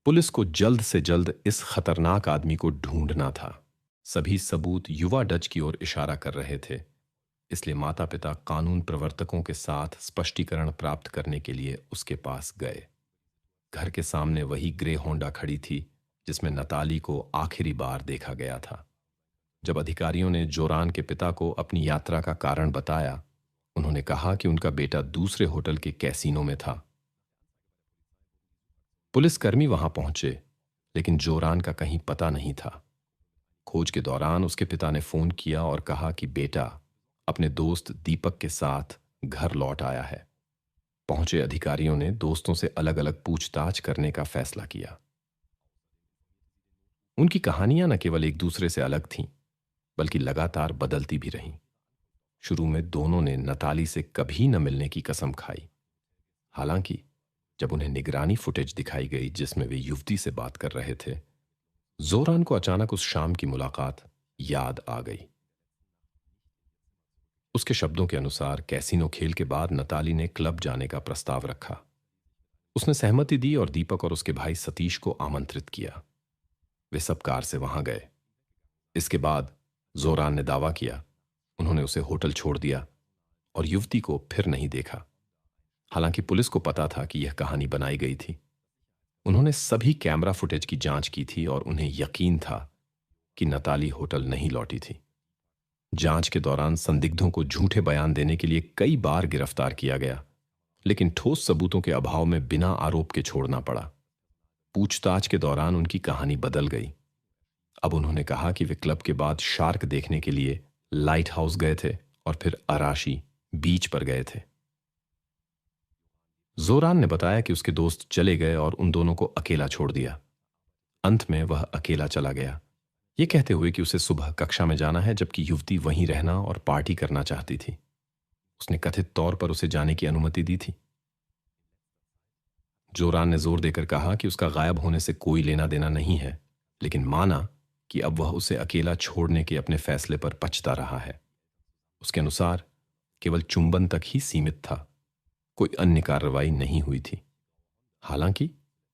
पुलिस को जल्द से जल्द इस खतरनाक आदमी को ढूंढना था। सभी सबूत युवा डच की ओर इशारा कर रहे थे, इसलिए माता पिता कानून प्रवर्तकों के साथ स्पष्टीकरण प्राप्त करने के लिए उसके पास गए। घर के सामने वही ग्रे होंडा खड़ी थी जिसमें नताली को आखिरी बार देखा गया था। जब अधिकारियों ने जोरान के पिता को अपनी यात्रा का कारण बताया, उन्होंने कहा कि उनका बेटा दूसरे होटल के कैसीनो में था। पुलिसकर्मी वहां पहुंचे, लेकिन जोरान का कहीं पता नहीं था। खोज के दौरान उसके पिता ने फोन किया और कहा कि बेटा अपने दोस्त दीपक के साथ घर लौट आया है। पहुंचे अधिकारियों ने दोस्तों से अलग अलग पूछताछ करने का फैसला किया। उनकी कहानियां न केवल एक दूसरे से अलग थीं, बल्कि लगातार बदलती भी रहीं। शुरू में दोनों ने नताली से कभी न मिलने की कसम खाई। हालांकि जब उन्हें निगरानी फुटेज दिखाई गई जिसमें वे युवती से बात कर रहे थे, जोरान को अचानक उस शाम की मुलाकात याद आ गई। उसके शब्दों के अनुसार कैसीनो खेल के बाद नताली ने क्लब जाने का प्रस्ताव रखा। उसने सहमति दी और दीपक और उसके भाई सतीश को आमंत्रित किया। वे सब कार से वहां गए। इसके बाद जोरान ने दावा किया उन्होंने उसे होटल छोड़ दिया और युवती को फिर नहीं देखा। हालांकि पुलिस को पता था कि यह कहानी बनाई गई थी। उन्होंने सभी कैमरा फुटेज की जांच की थी और उन्हें यकीन था कि नताली होटल नहीं लौटी थी। जांच के दौरान संदिग्धों को झूठे बयान देने के लिए कई बार गिरफ्तार किया गया, लेकिन ठोस सबूतों के अभाव में बिना आरोप के छोड़ना पड़ा। पूछताछ के दौरान उनकी कहानी बदल गई। अब उन्होंने कहा कि वे क्लब के बाद शार्क देखने के लिए लाइट हाउस गए थे और फिर अराशी बीच पर गए थे। जोरान ने बताया कि उसके दोस्त चले गए और उन दोनों को अकेला छोड़ दिया। अंत में वह अकेला चला गया, ये कहते हुए कि उसे सुबह कक्षा में जाना है, जबकि युवती वहीं रहना और पार्टी करना चाहती थी। उसने कथित तौर पर उसे जाने की अनुमति दी थी। जोरान ने जोर देकर कहा कि उसका गायब होने से कोई लेना देना नहीं है, लेकिन माना कि अब वह उसे अकेला छोड़ने के अपने फैसले पर पछता रहा है। उसके अनुसार केवल चुंबन तक ही सीमित था, कोई अन्य कार्रवाई नहीं हुई थी। हालांकि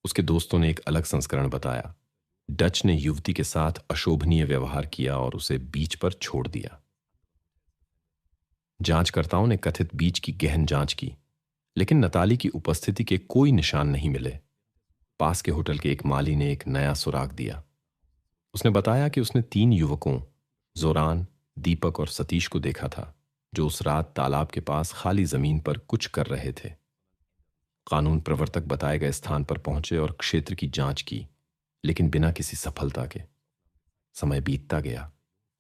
उसके दोस्तों ने एक अलग संस्करण बताया। डच ने युवती के साथ अशोभनीय व्यवहार किया और उसे बीच पर छोड़ दिया। जांचकर्ताओं ने कथित बीच की गहन जांच की, लेकिन नताली की उपस्थिति के कोई निशान नहीं मिले। पास के होटल के एक माली ने एक नया सुराग दिया। उसने बताया कि उसने 3 युवकों जोरान, दीपक और सतीश को देखा था, जो उस रात तालाब के पास खाली जमीन पर कुछ कर रहे थे। कानून प्रवर्तक बताए गए स्थान पर पहुंचे और क्षेत्र की जांच की, लेकिन बिना किसी सफलता के। समय बीतता गया,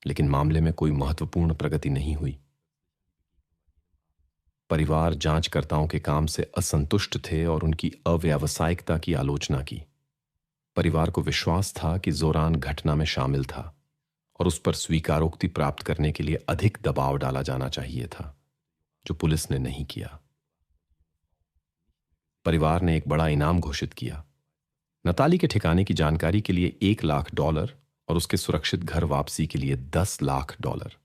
लेकिन मामले में कोई महत्वपूर्ण प्रगति नहीं हुई। परिवार जांचकर्ताओं के काम से असंतुष्ट थे और उनकी अव्यावसायिकता की आलोचना की। परिवार को विश्वास था कि जोरान घटना में शामिल था और उस पर स्वीकारोक्ति प्राप्त करने के लिए अधिक दबाव डाला जाना चाहिए था, जो पुलिस ने नहीं किया। परिवार ने एक बड़ा इनाम घोषित किया। नताली के ठिकाने की जानकारी के लिए $1,00,000 और उसके सुरक्षित घर वापसी के लिए $10,00,000।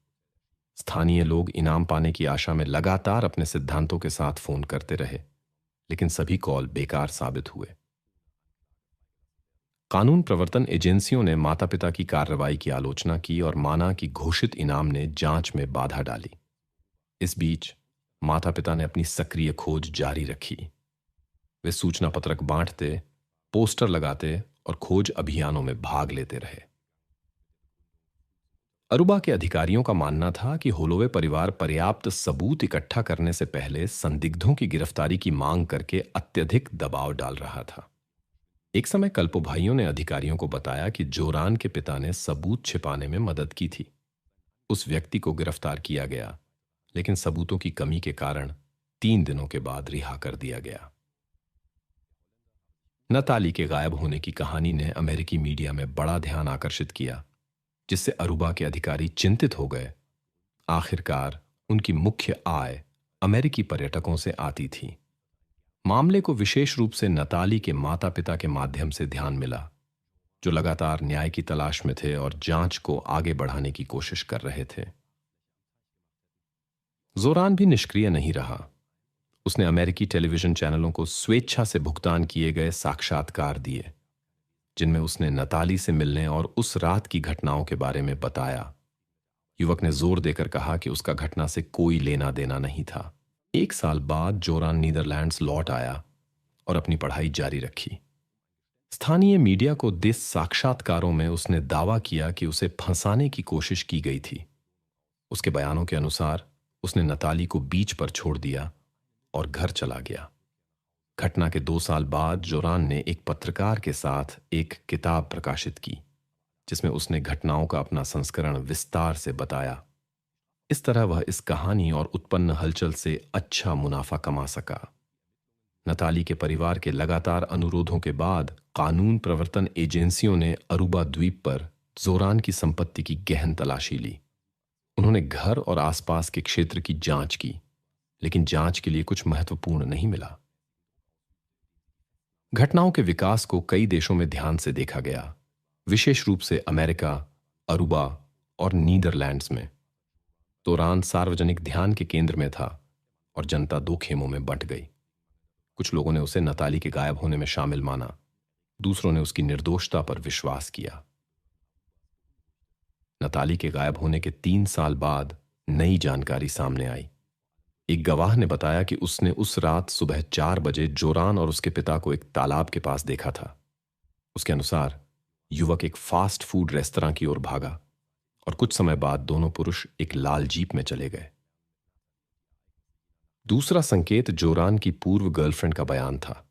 स्थानीय लोग इनाम पाने की आशा में लगातार अपने सिद्धांतों के साथ फोन करते रहे, लेकिन सभी कॉल बेकार साबित हुए। कानून प्रवर्तन एजेंसियों ने माता पिता की कार्रवाई की आलोचना की और माना कि घोषित इनाम ने जांच में बाधा डाली। इस बीच माता पिता ने अपनी सक्रिय खोज जारी रखी। वे सूचना पत्रक बांटते, पोस्टर लगाते और खोज अभियानों में भाग लेते रहे। अरुबा के अधिकारियों का मानना था कि होलोवे परिवार पर्याप्त सबूत इकट्ठा करने से पहले संदिग्धों की गिरफ्तारी की मांग करके अत्यधिक दबाव डाल रहा था। एक समय कल्पो भाइयों ने अधिकारियों को बताया कि जोरान के पिता ने सबूत छिपाने में मदद की थी। उस व्यक्ति को गिरफ्तार किया गया, लेकिन सबूतों की कमी के कारण 3 दिनों के बाद रिहा कर दिया गया। नताली के गायब होने की कहानी ने अमेरिकी मीडिया में बड़ा ध्यान आकर्षित किया, जिससे अरुबा के अधिकारी चिंतित हो गए। आखिरकार उनकी मुख्य आय अमेरिकी पर्यटकों से आती थी। मामले को विशेष रूप से नताली के माता पिता के माध्यम से ध्यान मिला, जो लगातार न्याय की तलाश में थे और जांच को आगे बढ़ाने की कोशिश कर रहे थे। जोरान भी निष्क्रिय नहीं रहा। उसने अमेरिकी टेलीविजन चैनलों को स्वेच्छा से भुगतान किए गए साक्षात्कार दिए, जिनमें उसने नताली से मिलने और उस रात की घटनाओं के बारे में बताया। युवक ने जोर देकर कहा कि उसका घटना से कोई लेना देना नहीं था। 1 साल बाद जोरान नीदरलैंड्स लौट आया और अपनी पढ़ाई जारी रखी। स्थानीय मीडिया को दे साक्षात्कारों में उसने दावा किया कि उसे फंसाने की कोशिश की गई थी। उसके बयानों के अनुसार उसने नताली को बीच पर छोड़ दिया और घर चला गया। घटना के 2 साल बाद जोरान ने एक पत्रकार के साथ एक किताब प्रकाशित की, जिसमें उसने घटनाओं का अपना संस्करण विस्तार से बताया। इस तरह वह इस कहानी और उत्पन्न हलचल से अच्छा मुनाफा कमा सका। नताली के परिवार के लगातार अनुरोधों के बाद कानून प्रवर्तन एजेंसियों ने अरुबा द्वीप पर जोरान की संपत्ति की गहन तलाशी ली। उन्होंने घर और आसपास के क्षेत्र की जांच की, लेकिन जांच के लिए कुछ महत्वपूर्ण नहीं मिला। घटनाओं के विकास को कई देशों में ध्यान से देखा गया, विशेष रूप से अमेरिका, अरुबा और नीदरलैंड्स में। जोरान सार्वजनिक ध्यान के केंद्र में था और जनता 2 खेमों में बंट गई। कुछ लोगों ने उसे नताली के गायब होने में शामिल माना, दूसरों ने उसकी निर्दोषता पर विश्वास किया। नताली के गायब होने के 3 साल बाद नई जानकारी सामने आई। एक गवाह ने बताया कि उसने उस रात सुबह 4 बजे जोरान और उसके पिता को एक तालाब के पास देखा था। उसके अनुसार युवक एक फास्ट फूड रेस्तरां की ओर भागा और कुछ समय बाद दोनों पुरुष एक लाल जीप में चले गए। दूसरा संकेत जोरान की पूर्व गर्लफ्रेंड का बयान था।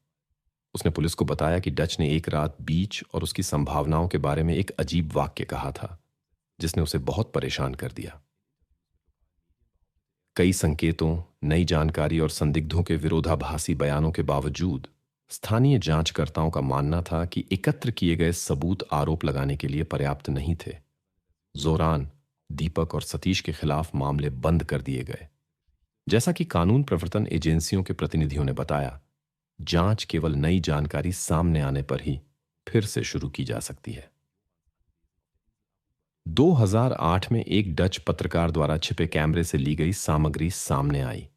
उसने पुलिस को बताया कि डच ने एक रात बीच और उसकी संभावनाओं के बारे में एक अजीब वाक्य कहा था, जिसने उसे बहुत परेशान कर दिया। कई संकेतों, नई जानकारी और संदिग्धों के विरोधाभासी बयानों के बावजूद स्थानीय जांचकर्ताओं का मानना था कि एकत्र किए गए सबूत आरोप लगाने के लिए पर्याप्त नहीं थे। जोरान, दीपक और सतीश के खिलाफ मामले बंद कर दिए गए। जैसा कि कानून प्रवर्तन एजेंसियों के प्रतिनिधियों ने बताया, जांच केवल नई जानकारी सामने आने पर ही फिर से शुरू की जा सकती है। 2008 में एक डच पत्रकार द्वारा छिपे कैमरे से ली गई सामग्री सामने आई।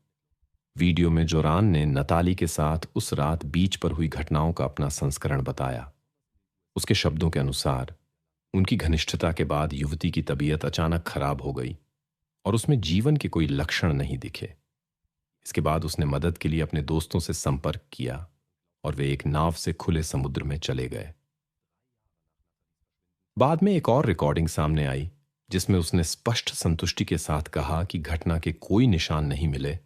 वीडियो में जोरान ने नताली के साथ उस रात बीच पर हुई घटनाओं का अपना संस्करण बताया। उसके शब्दों के अनुसार उनकी घनिष्ठता के बाद युवती की तबीयत अचानक खराब हो गई और उसमें जीवन के कोई लक्षण नहीं दिखे। इसके बाद उसने मदद के लिए अपने दोस्तों से संपर्क किया और वे एक नाव से खुले समुद्र में चले गए। बाद में एक और रिकॉर्डिंग सामने आई, जिसमें उसने स्पष्ट संतुष्टि के साथ कहा कि घटना के कोई निशान नहीं मिले,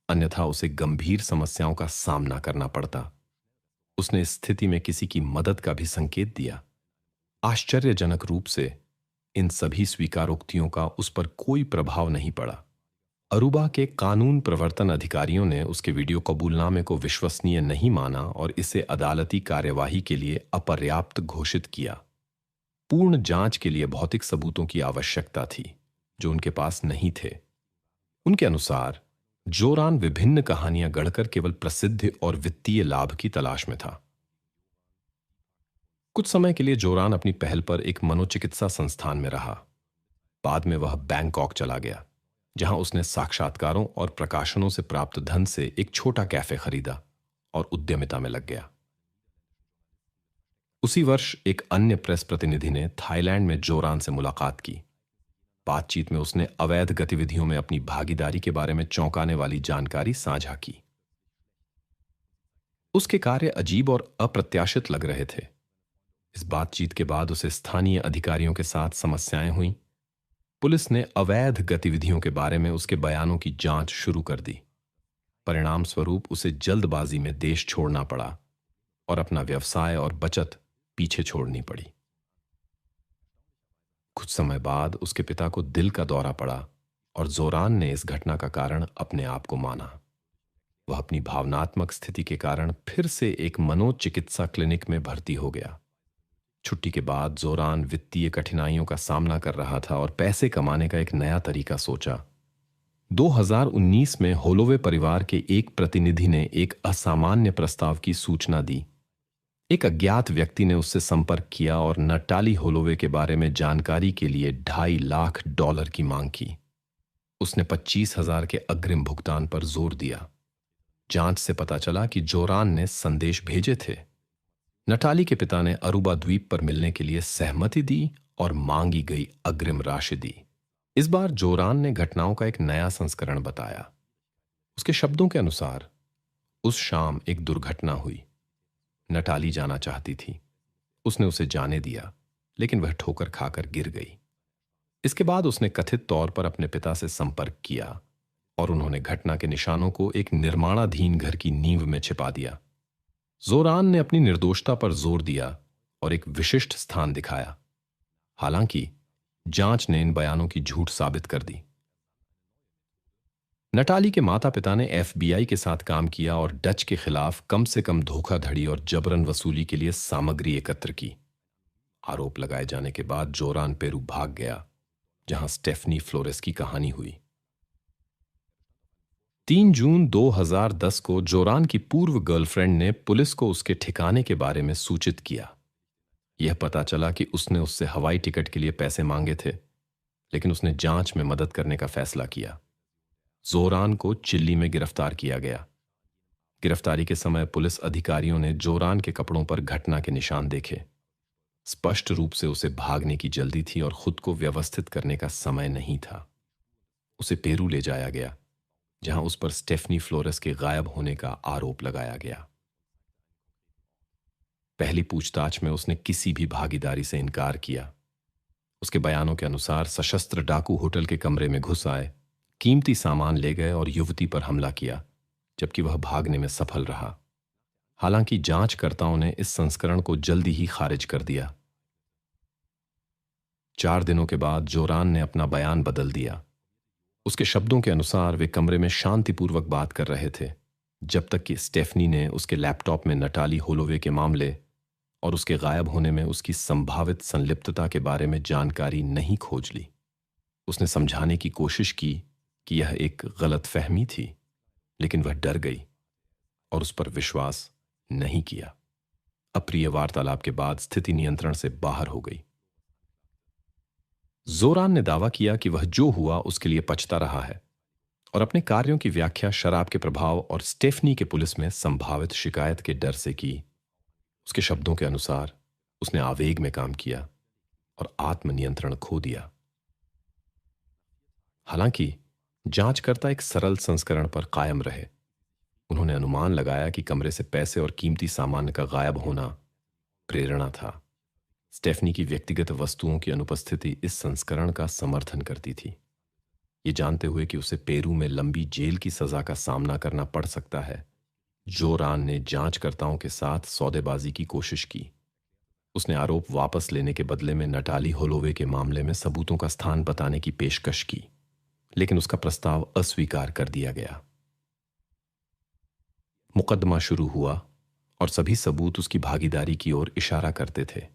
अन्यथा उसे गंभीर समस्याओं का सामना करना पड़ता। उसने इस स्थिति में किसी की मदद का भी संकेत दिया। आश्चर्यजनक रूप से इन सभी स्वीकारोक्तियों का उस पर कोई प्रभाव नहीं पड़ा। अरुबा के कानून प्रवर्तन अधिकारियों ने उसके वीडियो कबूलनामे को विश्वसनीय नहीं माना और इसे अदालती कार्यवाही के लिए अपर्याप्त घोषित किया। पूर्ण जांच के लिए भौतिक सबूतों की आवश्यकता थी जो उनके पास नहीं थे। उनके अनुसार जोरान विभिन्न कहानियां गढ़कर केवल प्रसिद्ध और वित्तीय लाभ की तलाश में था। कुछ समय के लिए जोरान अपनी पहल पर एक मनोचिकित्सा संस्थान में रहा। बाद में वह बैंकॉक चला गया, जहां उसने साक्षात्कारों और प्रकाशनों से प्राप्त धन से एक छोटा कैफे खरीदा और उद्यमिता में लग गया। उसी वर्ष एक अन्य प्रेस प्रतिनिधि ने थाईलैंड में जोरान से मुलाकात की। बातचीत में उसने अवैध गतिविधियों में अपनी भागीदारी के बारे में चौंकाने वाली जानकारी साझा की। उसके कार्य अजीब और अप्रत्याशित लग रहे थे। इस बातचीत के बाद उसे स्थानीय अधिकारियों के साथ समस्याएं हुईं। पुलिस ने अवैध गतिविधियों के बारे में उसके बयानों की जांच शुरू कर दी। परिणाम स्वरूप उसे जल्दबाजी में देश छोड़ना पड़ा और अपना व्यवसाय और बचत पीछे छोड़नी पड़ी। कुछ समय बाद उसके पिता को दिल का दौरा पड़ा और जोरान ने इस घटना का कारण अपने आप को माना। वह अपनी भावनात्मक स्थिति के कारण फिर से एक मनोचिकित्सा क्लिनिक में भर्ती हो गया। छुट्टी के बाद जोरान वित्तीय कठिनाइयों का सामना कर रहा था और पैसे कमाने का एक नया तरीका सोचा। 2019 में होलोवे परिवार के एक प्रतिनिधि ने एक असामान्य प्रस्ताव की सूचना दी। एक अज्ञात व्यक्ति ने उससे संपर्क किया और नटाली होलोवे के बारे में जानकारी के लिए $2.5 लाख की मांग की। उसने 25,000 के अग्रिम भुगतान पर जोर दिया। जांच से पता चला कि जोरान ने संदेश भेजे थे। नटाली के पिता ने अरूबा द्वीप पर मिलने के लिए सहमति दी और मांगी गई अग्रिम राशि दी। इस बार जोरान ने घटनाओं का एक नया संस्करण बताया। उसके शब्दों के अनुसार उस शाम एक दुर्घटना हुई। नटाली जाना चाहती थी। उसने उसे जाने दिया, लेकिन वह ठोकर खाकर गिर गई। इसके बाद उसने कथित तौर पर अपने पिता से संपर्क किया और उन्होंने घटना के निशानों को एक निर्माणाधीन घर की नींव में छिपा दिया। जोरान ने अपनी निर्दोषता पर जोर दिया और एक विशिष्ट स्थान दिखाया। हालांकि जांच ने इन बयानों की झूठ साबित कर दी। नटाली के माता पिता ने FBI के साथ काम किया और डच के खिलाफ कम से कम धोखाधड़ी और जबरन वसूली के लिए सामग्री एकत्र की। आरोप लगाए जाने के बाद जोरान पेरू भाग गया, जहां स्टेफनी फ्लोरेस की कहानी हुई। 3 जून 2010 को जोरान की पूर्व गर्लफ्रेंड ने पुलिस को उसके ठिकाने के बारे में सूचित किया। यह पता चला कि उसने उससे हवाई टिकट के लिए पैसे मांगे थे, लेकिन उसने जांच में मदद करने का फैसला किया। जोरान को चिल्ली में गिरफ्तार किया गया। गिरफ्तारी के समय पुलिस अधिकारियों ने जोरान के कपड़ों पर घटना के निशान देखे। स्पष्ट रूप से उसे भागने की जल्दी थी और खुद को व्यवस्थित करने का समय नहीं था। उसे पेरू ले जाया गया, जहां उस पर स्टेफनी फ्लोरेस के गायब होने का आरोप लगाया गया। पहली पूछताछ में उसने किसी भी भागीदारी से इनकार किया। उसके बयानों के अनुसार सशस्त्र डाकू होटल के कमरे में घुस आए, कीमती सामान ले गए और युवती पर हमला किया, जबकि वह भागने में सफल रहा। हालांकि जांचकर्ताओं ने इस संस्करण को जल्दी ही खारिज कर दिया। 4 दिनों के बाद जोरान ने अपना बयान बदल दिया। उसके शब्दों के अनुसार वे कमरे में शांतिपूर्वक बात कर रहे थे, जब तक कि स्टेफनी ने उसके लैपटॉप में नटाली होलोवे के मामले और उसके गायब होने में उसकी संभावित संलिप्तता के बारे में जानकारी नहीं खोज ली। उसने समझाने की कोशिश की कि यह एक गलतफहमी थी, लेकिन वह डर गई और उस पर विश्वास नहीं किया। अप्रिय वार्तालाप के बाद स्थिति नियंत्रण से बाहर हो गई। जोरान ने दावा किया कि वह जो हुआ उसके लिए पछता रहा है और अपने कार्यों की व्याख्या शराब के प्रभाव और स्टेफनी के पुलिस में संभावित शिकायत के डर से की। उसके शब्दों के अनुसार उसने आवेग में काम किया और आत्मनियंत्रण खो दिया। हालांकि जांचकर्ता एक सरल संस्करण पर कायम रहे। उन्होंने अनुमान लगाया कि कमरे से पैसे और कीमती सामान का गायब होना प्रेरणा था। स्टेफनी की व्यक्तिगत वस्तुओं की अनुपस्थिति इस संस्करण का समर्थन करती थी। ये जानते हुए कि उसे पेरू में लंबी जेल की सजा का सामना करना पड़ सकता है, जोरान ने जांचकर्ताओं के साथ सौदेबाजी की कोशिश की। उसने आरोप वापस लेने के बदले में नटाली होलोवे के मामले में सबूतों का स्थान बताने की पेशकश की, लेकिन उसका प्रस्ताव अस्वीकार कर दिया गया। मुकदमा शुरू हुआ और सभी सबूत उसकी भागीदारी की ओर इशारा करते थे।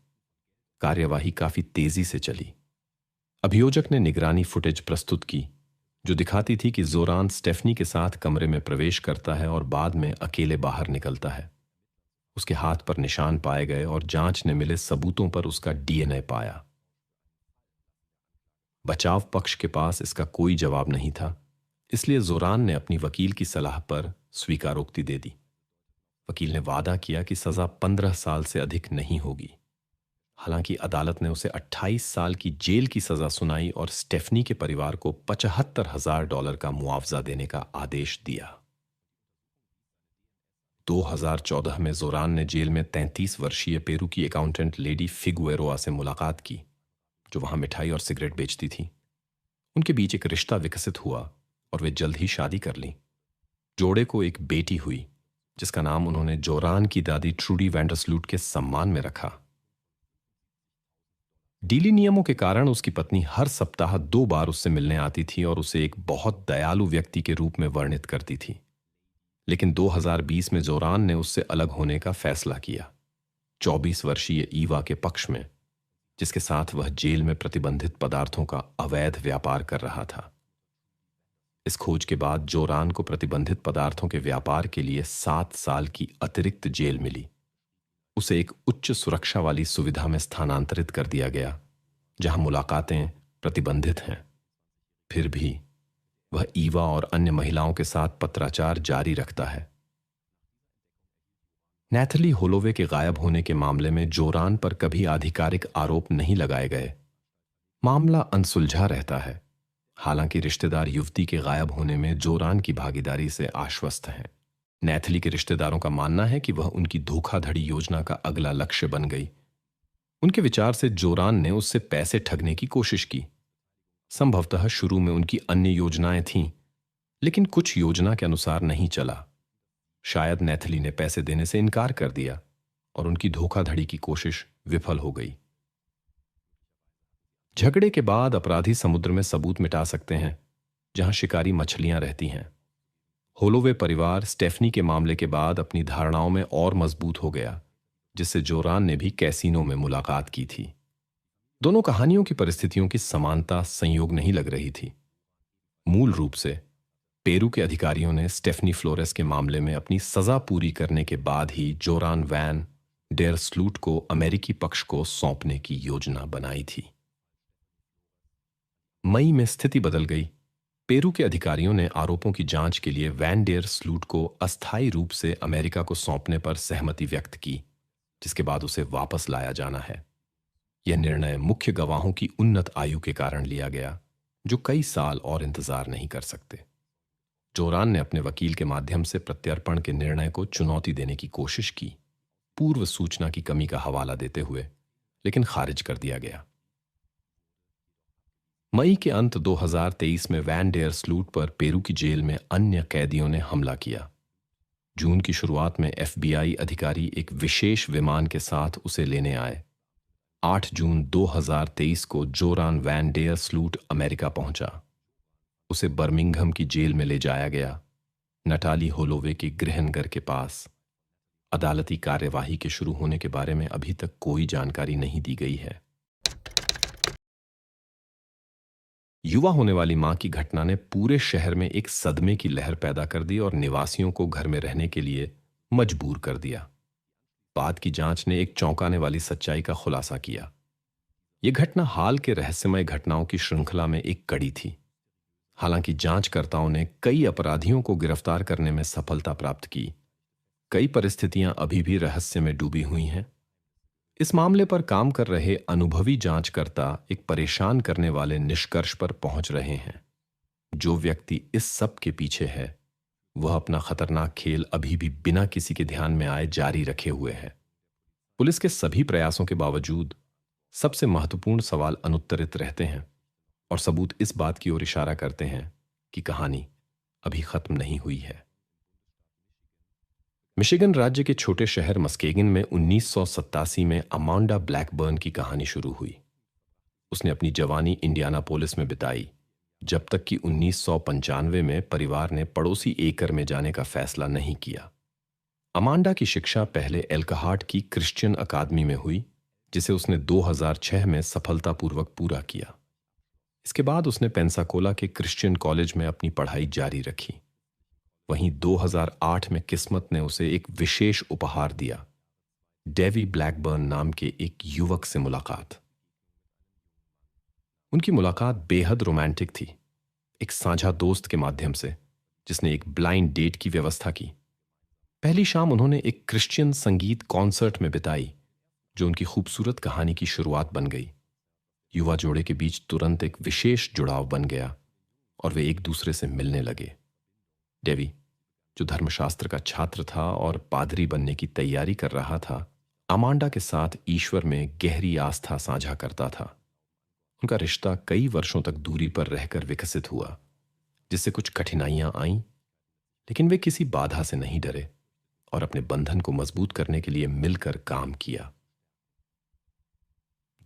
कार्यवाही काफी तेजी से चली। अभियोजक ने निगरानी फुटेज प्रस्तुत की जो दिखाती थी कि जोरान स्टेफनी के साथ कमरे में प्रवेश करता है और बाद में अकेले बाहर निकलता है। उसके हाथ पर निशान पाए गए और जांच ने मिले सबूतों पर उसका डीएनए पाया। बचाव पक्ष के पास इसका कोई जवाब नहीं था, इसलिए जोरान ने अपनी वकील की सलाह पर स्वीकारोक्ति दे दी। वकील ने वादा किया कि सजा 15 साल से अधिक नहीं होगी। हालांकि अदालत ने उसे 28 साल की जेल की सजा सुनाई और स्टेफनी के परिवार को $75,000 का मुआवजा देने का आदेश दिया। 2014 में जोरान ने जेल में 33 वर्षीय पेरू की अकाउंटेंट लेडी फिगुएरोआ से मुलाकात की, जो वहां मिठाई और सिगरेट बेचती थी। उनके बीच एक रिश्ता विकसित हुआ और वे जल्द ही शादी कर लीं। जोड़े को एक बेटी हुई जिसका नाम उन्होंने जोरान की दादी ट्रूडी वैंडरस्लूट के सम्मान में रखा। डीली नियमों के कारण उसकी पत्नी हर सप्ताह 2 बार उससे मिलने आती थी और उसे एक बहुत दयालु व्यक्ति के रूप में वर्णित करती थी। लेकिन 2020 में जोरान ने उससे अलग होने का फैसला किया, 24 वर्षीय ईवा के पक्ष में, जिसके साथ वह जेल में प्रतिबंधित पदार्थों का अवैध व्यापार कर रहा था। इस खोज के बाद जोरान को प्रतिबंधित पदार्थों के व्यापार के लिए 7 साल की अतिरिक्त जेल मिली। उसे एक उच्च सुरक्षा वाली सुविधा में स्थानांतरित कर दिया गया जहां मुलाकातें प्रतिबंधित हैं। फिर भी वह ईवा और अन्य महिलाओं के साथ पत्राचार जारी रखता है। नैथली होलोवे के गायब होने के मामले में जोरान पर कभी आधिकारिक आरोप नहीं लगाए गए। मामला अनसुलझा रहता है। हालांकि रिश्तेदार युवती के गायब होने में जोरान की भागीदारी से आश्वस्त हैं। नैथली के रिश्तेदारों का मानना है कि वह उनकी धोखाधड़ी योजना का अगला लक्ष्य बन गई। उनके विचार से जोरान ने उससे पैसे ठगने की कोशिश की। संभवतः शुरू में उनकी अन्य योजनाएं थीं, लेकिन कुछ योजना के अनुसार नहीं चला। शायद नैथली ने पैसे देने से इनकार कर दिया और उनकी धोखाधड़ी की कोशिश विफल हो गई। झगड़े के बाद अपराधी समुद्र में सबूत मिटा सकते हैं जहां शिकारी मछलियां रहती हैं। होलोवे परिवार स्टेफनी के मामले के बाद अपनी धारणाओं में और मजबूत हो गया, जिससे जोरान ने भी कैसीनो में मुलाकात की थी। दोनों कहानियों की परिस्थितियों की समानता संयोग नहीं लग रही थी। मूल रूप से पेरू के अधिकारियों ने स्टेफनी फ्लोरेस के मामले में अपनी सजा पूरी करने के बाद ही जोरान वैन डेर स्लूट को अमेरिकी पक्ष को सौंपने की योजना बनाई थी। मई में स्थिति बदल गई। पेरू के अधिकारियों ने आरोपों की जांच के लिए वैन डेर स्लूट को अस्थायी रूप से अमेरिका को सौंपने पर सहमति व्यक्त की, जिसके बाद उसे वापस लाया जाना है। यह निर्णय मुख्य गवाहों की उन्नत आयु के कारण लिया गया, जो कई साल और इंतजार नहीं कर सकते। जोरान ने अपने वकील के माध्यम से प्रत्यर्पण के निर्णय को चुनौती देने की कोशिश की, पूर्व सूचना की कमी का हवाला देते हुए, लेकिन खारिज कर दिया गया। मई के अंत 2023 में वैन डेर स्लूट पर पेरू की जेल में अन्य कैदियों ने हमला किया। जून की शुरुआत में एफबीआई अधिकारी एक विशेष विमान के साथ उसे लेने आए। 8 जून 2023 को जोरान वैन डेर स्लूट अमेरिका पहुंचा। उसे बर्मिंघम की जेल में ले जाया गया, नटाली होलोवे के गृहनगर के पास। अदालती कार्यवाही के शुरू होने के बारे में अभी तक कोई जानकारी नहीं दी गई है। युवा होने वाली मां की घटना ने पूरे शहर में एक सदमे की लहर पैदा कर दी और निवासियों को घर में रहने के लिए मजबूर कर दिया। बाद की जांच ने एक चौंकाने वाली सच्चाई का खुलासा किया। यह घटना हाल के रहस्यमय घटनाओं की श्रृंखला में एक कड़ी थी। हालांकि जांचकर्ताओं ने कई अपराधियों को गिरफ्तार करने में सफलता प्राप्त की, कई परिस्थितियां अभी भी रहस्य में डूबी हुई हैं। इस मामले पर काम कर रहे अनुभवी जांचकर्ता एक परेशान करने वाले निष्कर्ष पर पहुंच रहे हैं। जो व्यक्ति इस सब के पीछे है, वह अपना खतरनाक खेल अभी भी बिना किसी के ध्यान में आए जारी रखे हुए है। पुलिस के सभी प्रयासों के बावजूद सबसे महत्वपूर्ण सवाल अनुत्तरित रहते हैं और सबूत इस बात की ओर इशारा करते हैं कि कहानी अभी खत्म नहीं हुई है। मिशिगन राज्य के छोटे शहर मस्केगन में 1987 में अमांडा ब्लैकबर्न की कहानी शुरू हुई। उसने अपनी जवानी इंडियानापोलिस में बिताई, जब तक कि 1995 में परिवार ने पड़ोसी एकर में जाने का फैसला नहीं किया। अमांडा की शिक्षा पहले एल्कहार्ट की क्रिश्चियन अकादमी में हुई, जिसे उसने 2006 में सफलतापूर्वक पूरा किया। इसके बाद उसने पेंसाकोला के क्रिश्चियन कॉलेज में अपनी पढ़ाई जारी रखी। वहीं 2008 में किस्मत ने उसे एक विशेष उपहार दिया, डेवी ब्लैकबर्न नाम के एक युवक से मुलाकात। उनकी मुलाकात बेहद रोमांटिक थी, एक साझा दोस्त के माध्यम से जिसने एक ब्लाइंड डेट की व्यवस्था की। पहली शाम उन्होंने एक क्रिश्चियन संगीत कॉन्सर्ट में बिताई, जो उनकी खूबसूरत कहानी की शुरुआत बन गई। युवा जोड़े के बीच तुरंत एक विशेष जुड़ाव बन गया और वे एक दूसरे से मिलने लगे। डेवी, जो धर्मशास्त्र का छात्र था और पादरी बनने की तैयारी कर रहा था, अमांडा के साथ ईश्वर में गहरी आस्था साझा करता था। उनका रिश्ता कई वर्षों तक दूरी पर रहकर विकसित हुआ, जिससे कुछ कठिनाइयां आईं, लेकिन वे किसी बाधा से नहीं डरे और अपने बंधन को मजबूत करने के लिए मिलकर काम किया।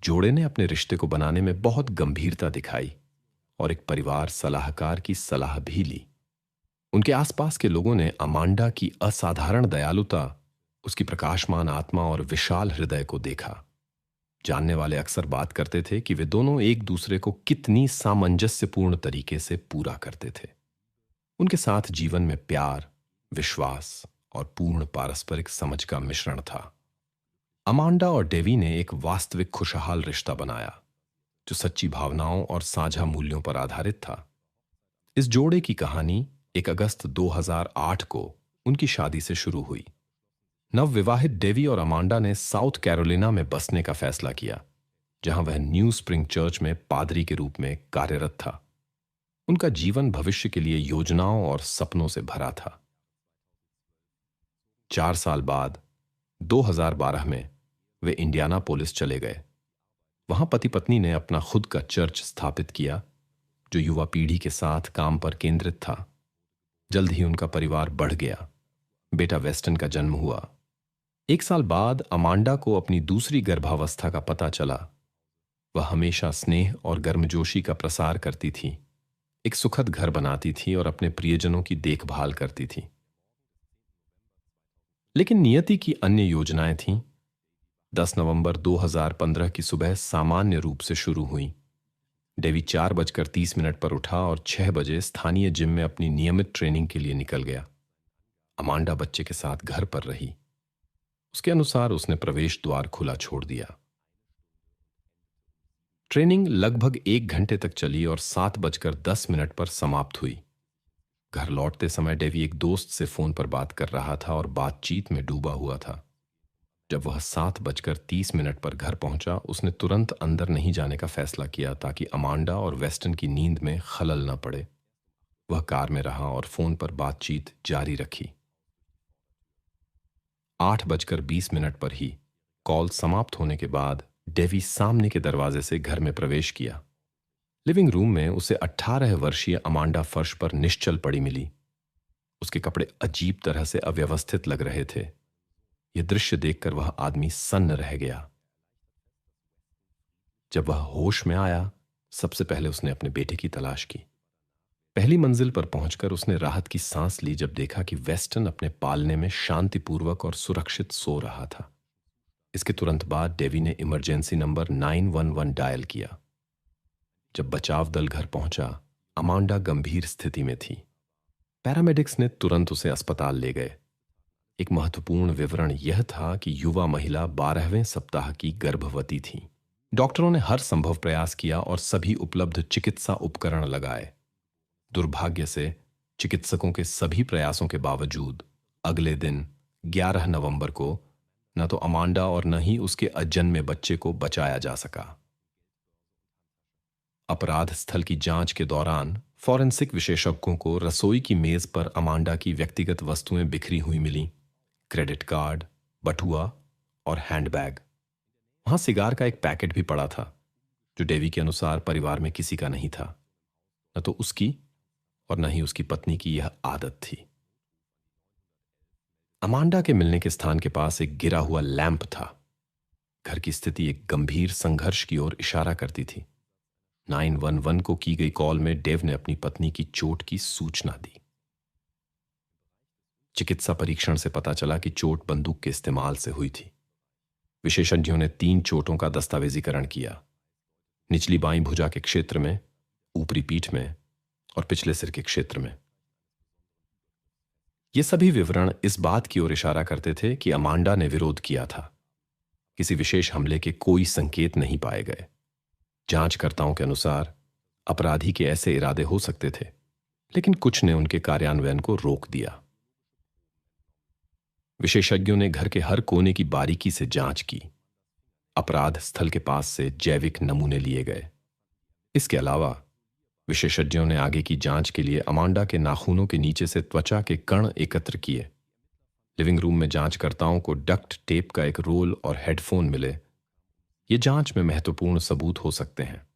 जोड़े ने अपने रिश्ते को बनाने में बहुत गंभीरता दिखाई और एक परिवार सलाहकार की सलाह भी ली। उनके आसपास के लोगों ने अमांडा की असाधारण दयालुता, उसकी प्रकाशमान आत्मा और विशाल हृदय को देखा। जानने वाले अक्सर बात करते थे कि वे दोनों एक दूसरे को कितनी सामंजस्यपूर्ण तरीके से पूरा करते थे। उनके साथ जीवन में प्यार, विश्वास और पूर्ण पारस्परिक समझ का मिश्रण था। अमांडा और डेवी ने एक वास्तविक खुशहाल रिश्ता बनाया, जो सच्ची भावनाओं और साझा मूल्यों पर आधारित था। इस जोड़े की कहानी 1 अगस्त 2008 को उनकी शादी से शुरू हुई। नवविवाहित डेवी और अमांडा ने साउथ कैरोलिना में बसने का फैसला किया, जहां वह न्यू स्प्रिंग चर्च में पादरी के रूप में कार्यरत था। उनका जीवन भविष्य के लिए योजनाओं और सपनों से भरा था। 4 साल बाद 2012 में वे इंडियानापोलिस चले गए। वहां पति पत्नी ने अपना खुद का चर्च स्थापित किया, जो युवा पीढ़ी के साथ काम पर केंद्रित था। जल्द ही उनका परिवार बढ़ गया। बेटा वेस्टन का जन्म हुआ। 1 साल बाद अमांडा को अपनी दूसरी गर्भावस्था का पता चला। वह हमेशा स्नेह और गर्मजोशी का प्रसार करती थी, एक सुखद घर बनाती थी और अपने प्रियजनों की देखभाल करती थी। लेकिन नियति की अन्य योजनाएं थीं। 10 नवंबर 2015 की सुबह सामान्य रूप से शुरू हुई। डेवी 4:30 पर उठा और 6 बजे स्थानीय जिम में अपनी नियमित ट्रेनिंग के लिए निकल गया। अमांडा बच्चे के साथ घर पर रही। उसके अनुसार उसने प्रवेश द्वार खुला छोड़ दिया। ट्रेनिंग लगभग 1 घंटे तक चली और 7:10 पर समाप्त हुई। घर लौटते समय डेवी एक दोस्त से फोन पर बात कर रहा था और बातचीत में डूबा हुआ था। जब वह 7:30 पर घर पहुंचा, उसने तुरंत अंदर नहीं जाने का फैसला किया ताकि अमांडा और वेस्टन की नींद में खलल न पड़े। वह कार में रहा और फोन पर बातचीत जारी रखी। 8:20 पर ही कॉल समाप्त होने के बाद डेवी सामने के दरवाजे से घर में प्रवेश किया। लिविंग रूम में उसे 18 वर्षीय अमांडा फर्श पर निश्चल पड़ी मिली। उसके कपड़े अजीब तरह से अव्यवस्थित लग रहे थे। यह दृश्य देखकर वह आदमी सन्न रह गया। जब वह होश में आया, सबसे पहले उसने अपने बेटे की तलाश की। पहली मंजिल पर पहुंचकर उसने राहत की सांस ली जब देखा कि वेस्टन अपने पालने में शांतिपूर्वक और सुरक्षित सो रहा था। इसके तुरंत बाद डेवी ने इमरजेंसी नंबर 911 डायल किया। जब बचाव दल घर पहुंचा, अमांडा गंभीर स्थिति में थी। पैरामेडिक्स ने तुरंत उसे अस्पताल ले गए। एक महत्वपूर्ण विवरण यह था कि युवा महिला 12वें सप्ताह की गर्भवती थी। डॉक्टरों ने हर संभव प्रयास किया और सभी उपलब्ध चिकित्सा उपकरण लगाए। दुर्भाग्य से चिकित्सकों के सभी प्रयासों के बावजूद अगले दिन 11 नवंबर को न तो अमांडा और न ही उसके अजन्मे बच्चे को बचाया जा सका। अपराध स्थल की जांच के दौरान फॉरेंसिक विशेषज्ञों को रसोई की मेज पर अमांडा की व्यक्तिगत वस्तुएं बिखरी हुई मिली। क्रेडिट कार्ड, बटुआ और हैंडबैग। वहां सिगार का एक पैकेट भी पड़ा था, जो डेवी के अनुसार परिवार में किसी का नहीं था। न तो उसकी और न ही उसकी पत्नी की यह आदत थी। अमांडा के मिलने के स्थान के पास एक गिरा हुआ लैंप था। घर की स्थिति एक गंभीर संघर्ष की ओर इशारा करती थी। 911 को की गई कॉल में डेव ने अपनी पत्नी की चोट की सूचना दी। चिकित्सा परीक्षण से पता चला कि चोट बंदूक के इस्तेमाल से हुई थी। विशेषज्ञों ने 3 चोटों का दस्तावेजीकरण किया, निचली बाईं भुजा के क्षेत्र में, ऊपरी पीठ में और पिछले सिर के क्षेत्र में। ये सभी विवरण इस बात की ओर इशारा करते थे कि अमांडा ने विरोध किया था। किसी विशेष हमले के कोई संकेत नहीं पाए गए। जांचकर्ताओं के अनुसार अपराधी के ऐसे इरादे हो सकते थे, लेकिन कुछ ने उनके कार्यान्वयन को रोक दिया। विशेषज्ञों ने घर के हर कोने की बारीकी से जांच की। अपराध स्थल के पास से जैविक नमूने लिए गए। इसके अलावा विशेषज्ञों ने आगे की जांच के लिए अमांडा के नाखूनों के नीचे से त्वचा के कण एकत्र किए। लिविंग रूम में जांचकर्ताओं को डक्ट टेप का एक रोल और हेडफोन मिले। ये जांच में महत्वपूर्ण सबूत हो सकते हैं।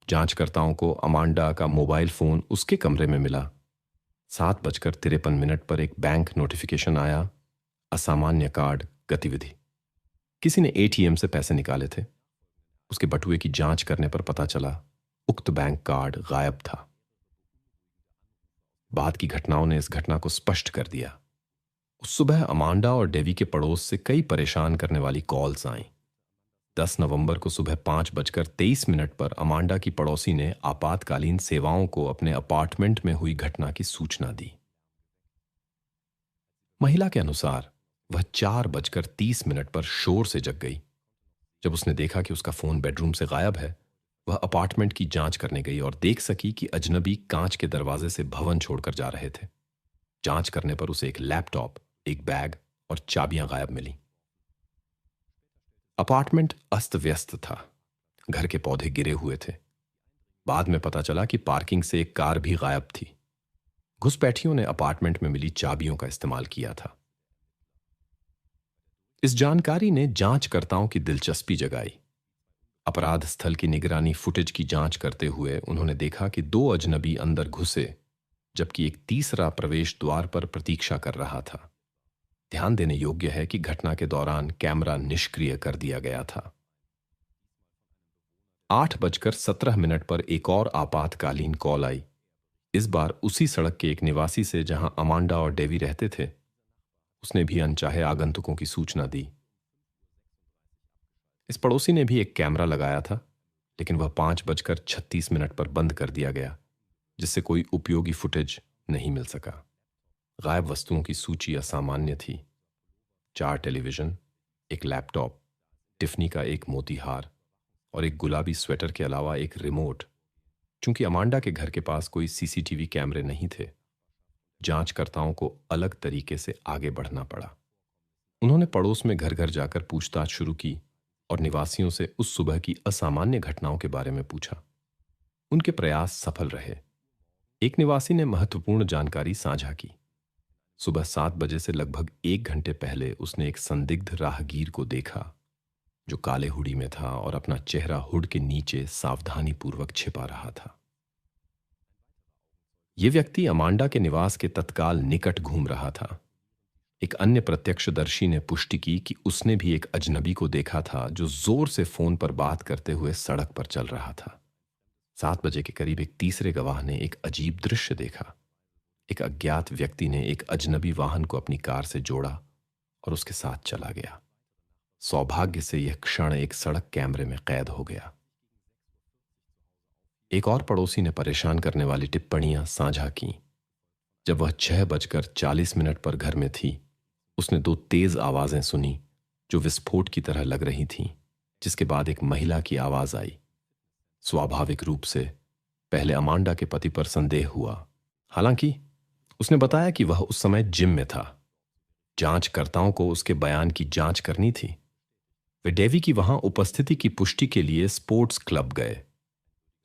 जांचकर्ताओं को अमांडा का मोबाइल फोन उसके कमरे में मिला। 7:53 पर एक बैंक नोटिफिकेशन आया, असामान्य कार्ड गतिविधि। किसी ने एटीएम से पैसे निकाले थे। उसके बटुए की जांच करने पर पता चला उक्त बैंक कार्ड गायब था। बाद की घटनाओं ने इस घटना को स्पष्ट कर दिया। उस सुबह अमांडा और डेवी के पड़ोस से कई परेशान करने वाली कॉल्स आईं। 10 नवंबर को सुबह 5:23 पर अमांडा की पड़ोसी ने आपातकालीन सेवाओं को अपने अपार्टमेंट में हुई घटना की सूचना दी। महिला के अनुसार वह 4:30 पर शोर से जग गई। जब उसने देखा कि उसका फोन बेडरूम से गायब है, वह अपार्टमेंट की जांच करने गई और देख सकी कि अजनबी कांच के दरवाजे से भवन छोड़कर जा रहे थे। जांच करने पर उसे एक लैपटॉप, एक बैग और चाबियां गायब मिली। अपार्टमेंट अस्त व्यस्त था। घर के पौधे गिरे हुए थे। बाद में पता चला कि पार्किंग से एक कार भी गायब थी। घुसपैठियों ने अपार्टमेंट में मिली चाबियों का इस्तेमाल किया था। इस जानकारी ने जांचकर्ताओं की दिलचस्पी जगाई। अपराध स्थल की निगरानी फुटेज की जांच करते हुए उन्होंने देखा कि 2 अजनबी अंदर घुसे, जबकि एक तीसरा प्रवेश द्वार पर प्रतीक्षा कर रहा था। ध्यान देने योग्य है कि घटना के दौरान कैमरा निष्क्रिय कर दिया गया था। 8:17 पर एक और आपातकालीन कॉल आई। इस बार उसी सड़क के एक निवासी से जहां अमांडा और डेवी रहते थे। उसने भी अनचाहे आगंतुकों की सूचना दी। इस पड़ोसी ने भी एक कैमरा लगाया था, लेकिन वह 5:36 पर बंद कर दिया गया, जिससे कोई उपयोगी फुटेज नहीं मिल सका। गायब वस्तुओं की सूची असामान्य थी। 4 टेलीविजन, एक लैपटॉप, टिफनी का एक मोती हार और एक गुलाबी स्वेटर के अलावा एक रिमोट। चूंकि अमांडा के घर के पास कोई सीसीटीवी कैमरे नहीं थे, जांचकर्ताओं को अलग तरीके से आगे बढ़ना पड़ा। उन्होंने पड़ोस में घर घर जाकर पूछताछ शुरू की और निवासियों से उस सुबह की असामान्य घटनाओं के बारे में पूछा। उनके प्रयास सफल रहे। एक निवासी ने महत्वपूर्ण जानकारी साझा की। सुबह 7 बजे से लगभग 1 घंटे पहले उसने एक संदिग्ध राहगीर को देखा, जो काले हुडी में था और अपना चेहरा हुड के नीचे सावधानीपूर्वक छिपा रहा था। यह व्यक्ति अमांडा के निवास के तत्काल निकट घूम रहा था। एक अन्य प्रत्यक्षदर्शी ने पुष्टि की कि उसने भी एक अजनबी को देखा था, जो जोर से फोन पर बात करते हुए सड़क पर चल रहा था। 7 बजे के करीब एक तीसरे गवाह ने एक अजीब दृश्य देखा। एक अज्ञात व्यक्ति ने एक अजनबी वाहन को अपनी कार से जोड़ा और उसके साथ चला गया। सौभाग्य से यह क्षण एक सड़क कैमरे में कैद हो गया। एक और पड़ोसी ने परेशान करने वाली टिप्पणियां साझा की। जब वह 6:40 पर घर में थी, उसने 2 तेज आवाजें सुनी जो विस्फोट की तरह लग रही थीं, जिसके बाद एक महिला की आवाज आई। स्वाभाविक रूप से पहले अमांडा के पति पर संदेह हुआ। हालांकि उसने बताया कि वह उस समय जिम में था। जांचकर्ताओं को उसके बयान की जांच करनी थी। वे डेवी की वहां उपस्थिति की पुष्टि के लिए स्पोर्ट्स क्लब गए।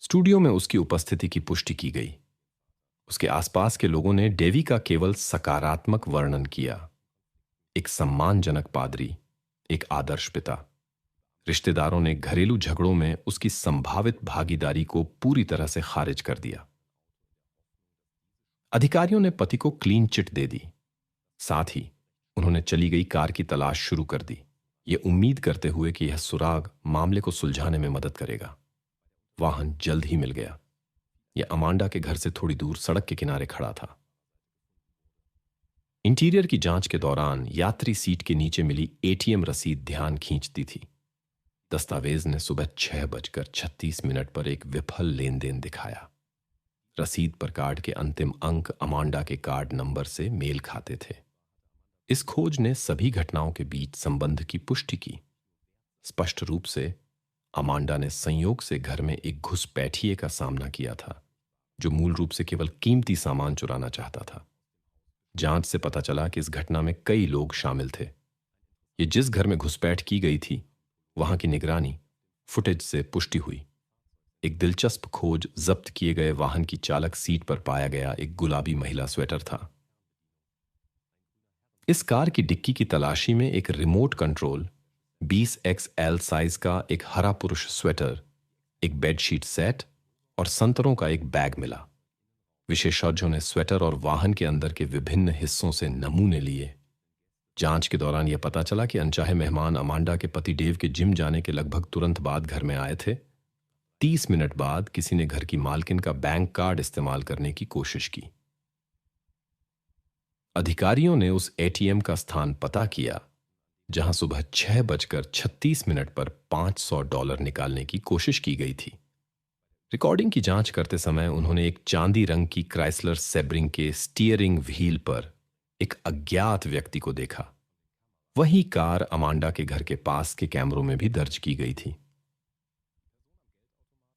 स्टूडियो में उसकी उपस्थिति की पुष्टि की गई। उसके आसपास के लोगों ने डेवी का केवल सकारात्मक वर्णन किया। एक सम्मानजनक पादरी, एक आदर्श पिता। रिश्तेदारों ने घरेलू झगड़ों में उसकी संभावित भागीदारी को पूरी तरह से खारिज कर दिया। अधिकारियों ने पति को क्लीन चिट दे दी। साथ ही उन्होंने चली गई कार की तलाश शुरू कर दी, ये उम्मीद करते हुए कि यह सुराग मामले को सुलझाने में मदद करेगा। वाहन जल्द ही मिल गया। यह अमांडा के घर से थोड़ी दूर सड़क के किनारे खड़ा था। इंटीरियर की जांच के दौरान यात्री सीट के नीचे मिली एटीएम रसीद ध्यान खींचती थी। दस्तावेज ने सुबह 6:36 पर एक विफल लेन देन दिखाया। रसीद पर कार्ड के अंतिम अंक अमांडा के कार्ड नंबर से मेल खाते थे। इस खोज ने सभी घटनाओं के बीच संबंध की पुष्टि की। स्पष्ट रूप से अमांडा ने संयोग से घर में एक घुसपैठिए का सामना किया था, जो मूल रूप से केवल कीमती सामान चुराना चाहता था। जांच से पता चला कि इस घटना में कई लोग शामिल थे। ये जिस घर में घुसपैठ की गई थी, वहां की निगरानी फुटेज से पुष्टि हुई। एक दिलचस्प खोज जब्त किए गए वाहन की चालक सीट पर पाया गया एक गुलाबी महिला स्वेटर था। इस कार की डिक्की की तलाशी में एक रिमोट कंट्रोल 20XL साइज का एक हरा पुरुष स्वेटर, एक बेडशीट सेट और संतरों का एक बैग मिला। विशेषज्ञों ने स्वेटर और वाहन के अंदर के विभिन्न हिस्सों से नमूने लिए। जांच के दौरान यह पता चला कि अनचाहे मेहमान अमांडा के पति डेव के जिम जाने के लगभग तुरंत बाद घर में आए थे। 30 मिनट बाद किसी ने घर की मालकिन का बैंक कार्ड इस्तेमाल करने की कोशिश की। अधिकारियों ने उस एटीएम का स्थान पता किया जहां सुबह 6:36 पर $500 निकालने की कोशिश की गई थी। रिकॉर्डिंग की जांच करते समय उन्होंने एक चांदी रंग की क्राइसलर सेब्रिंग के स्टीयरिंग व्हील पर एक अज्ञात व्यक्ति को देखा। वही कार अमांडा के घर के पास के कैमरों में भी दर्ज की गई थी।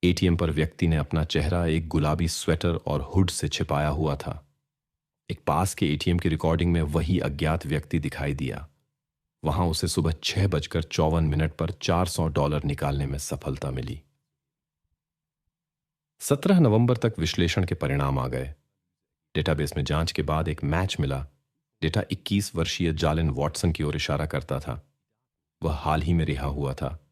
एटीएम पर व्यक्ति ने अपना चेहरा एक गुलाबी स्वेटर और हुड से छिपाया हुआ था। एक पास के एटीएम की रिकॉर्डिंग में वही अज्ञात व्यक्ति दिखाई दिया। वहां उसे सुबह 6:54 पर $400 निकालने में सफलता मिली। 17 नवंबर तक विश्लेषण के परिणाम आ गए। डेटाबेस में जांच के बाद एक मैच मिला। डेटा 21 वर्षीय जालिन वॉटसन की ओर इशारा करता था। वह हाल ही में रिहा हुआ था।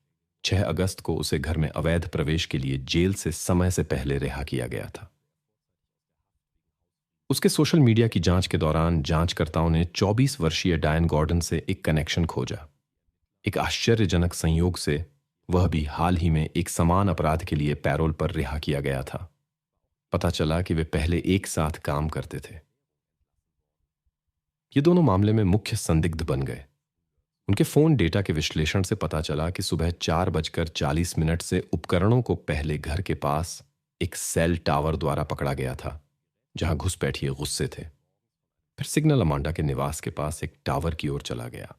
6 अगस्त को उसे घर में अवैध प्रवेश के लिए जेल से समय से पहले रिहा किया गया था। उसके सोशल मीडिया की जांच के दौरान जांचकर्ताओं ने 24 वर्षीय डायन गॉर्डन से एक कनेक्शन खोजा। एक आश्चर्यजनक संयोग से वह भी हाल ही में एक समान अपराध के लिए पैरोल पर रिहा किया गया था। पता चला कि वे पहले एक साथ काम करते थे। ये दोनों मामले में मुख्य संदिग्ध बन गए। उनके फोन डेटा के विश्लेषण से पता चला कि सुबह 4:40 से उपकरणों को पहले घर के पास एक सेल टावर द्वारा पकड़ा गया था, जहां घुसपैठिए गुस्से थे। फिर सिग्नल अमांडा के निवास के पास एक टावर की ओर चला गया।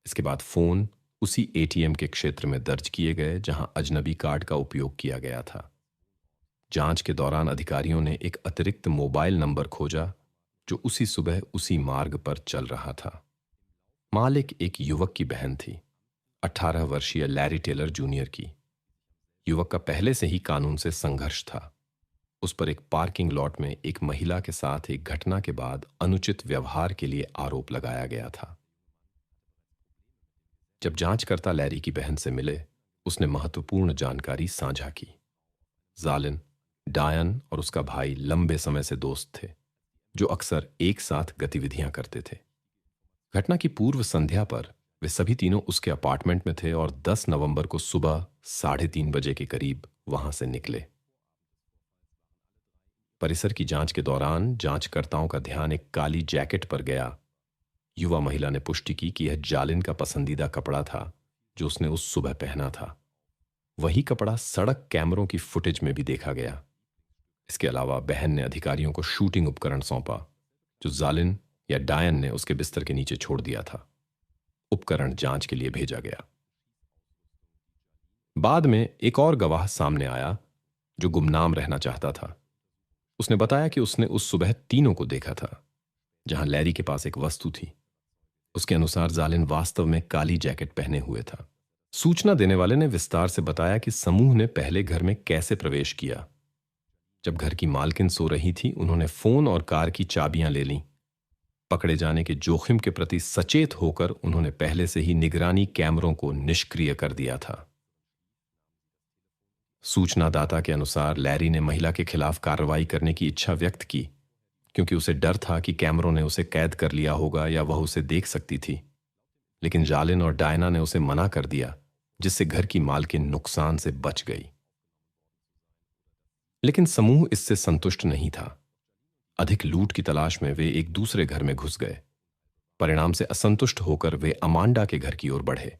इसके बाद फोन उसी एटीएम के क्षेत्र में दर्ज किए गए जहां अजनबी कार्ड का उपयोग किया गया था। जांच के दौरान अधिकारियों ने एक अतिरिक्त मोबाइल नंबर खोजा जो उसी सुबह उसी मार्ग पर चल रहा था। मालिक एक युवक की बहन थी, 18 वर्षीय लैरी टेलर जूनियर की। युवक का पहले से ही कानून से संघर्ष था। उस पर एक पार्किंग लॉट में एक महिला के साथ एक घटना के बाद अनुचित व्यवहार के लिए आरोप लगाया गया था। जब जांचकर्ता लैरी की बहन से मिले, उसने महत्वपूर्ण जानकारी साझा की। जालिन, डायन और उसका भाई लंबे समय से दोस्त थे, जो अक्सर एक साथ गतिविधियां करते थे। घटना की पूर्व संध्या पर वे सभी तीनों उसके अपार्टमेंट में थे और 10 नवंबर को सुबह 3:30 बजे के करीब वहां से निकले। परिसर की जांच के दौरान जांचकर्ताओं का ध्यान एक काली जैकेट पर गया। युवा महिला ने पुष्टि की कि यह जालिन का पसंदीदा कपड़ा था जो उसने उस सुबह पहना था। वही कपड़ा सड़क कैमरों की फुटेज में भी देखा गया। इसके अलावा बहन ने अधिकारियों को शूटिंग उपकरण सौंपा जो जालिन या डायन ने उसके बिस्तर के नीचे छोड़ दिया था। उपकरण जांच के लिए भेजा गया। बाद में एक और गवाह सामने आया जो गुमनाम रहना चाहता था। उसने बताया कि उसने उस सुबह तीनों को देखा था, जहां लैरी के पास एक वस्तु थी। उसके अनुसार जालिन वास्तव में काली जैकेट पहने हुए था। सूचना देने वाले ने विस्तार से बताया कि समूह ने पहले घर में कैसे प्रवेश किया। जब घर की मालकिन सो रही थी, उन्होंने फोन और कार की चाबियां ले लीं। पकड़े जाने के जोखिम के प्रति सचेत होकर उन्होंने पहले से ही निगरानी कैमरों को निष्क्रिय कर दिया था। सूचनादाता के अनुसार लैरी ने महिला के खिलाफ कार्रवाई करने की इच्छा व्यक्त की क्योंकि उसे डर था कि कैमरों ने उसे कैद कर लिया होगा या वह उसे देख सकती थी। लेकिन जालिन और डायना ने उसे मना कर दिया, जिससे घर की मालकिन नुकसान से बच गई। लेकिन समूह इससे संतुष्ट नहीं था। अधिक लूट की तलाश में वे एक दूसरे घर में घुस गए, परिणाम से असंतुष्ट होकर वे अमांडा के घर की ओर बढ़े।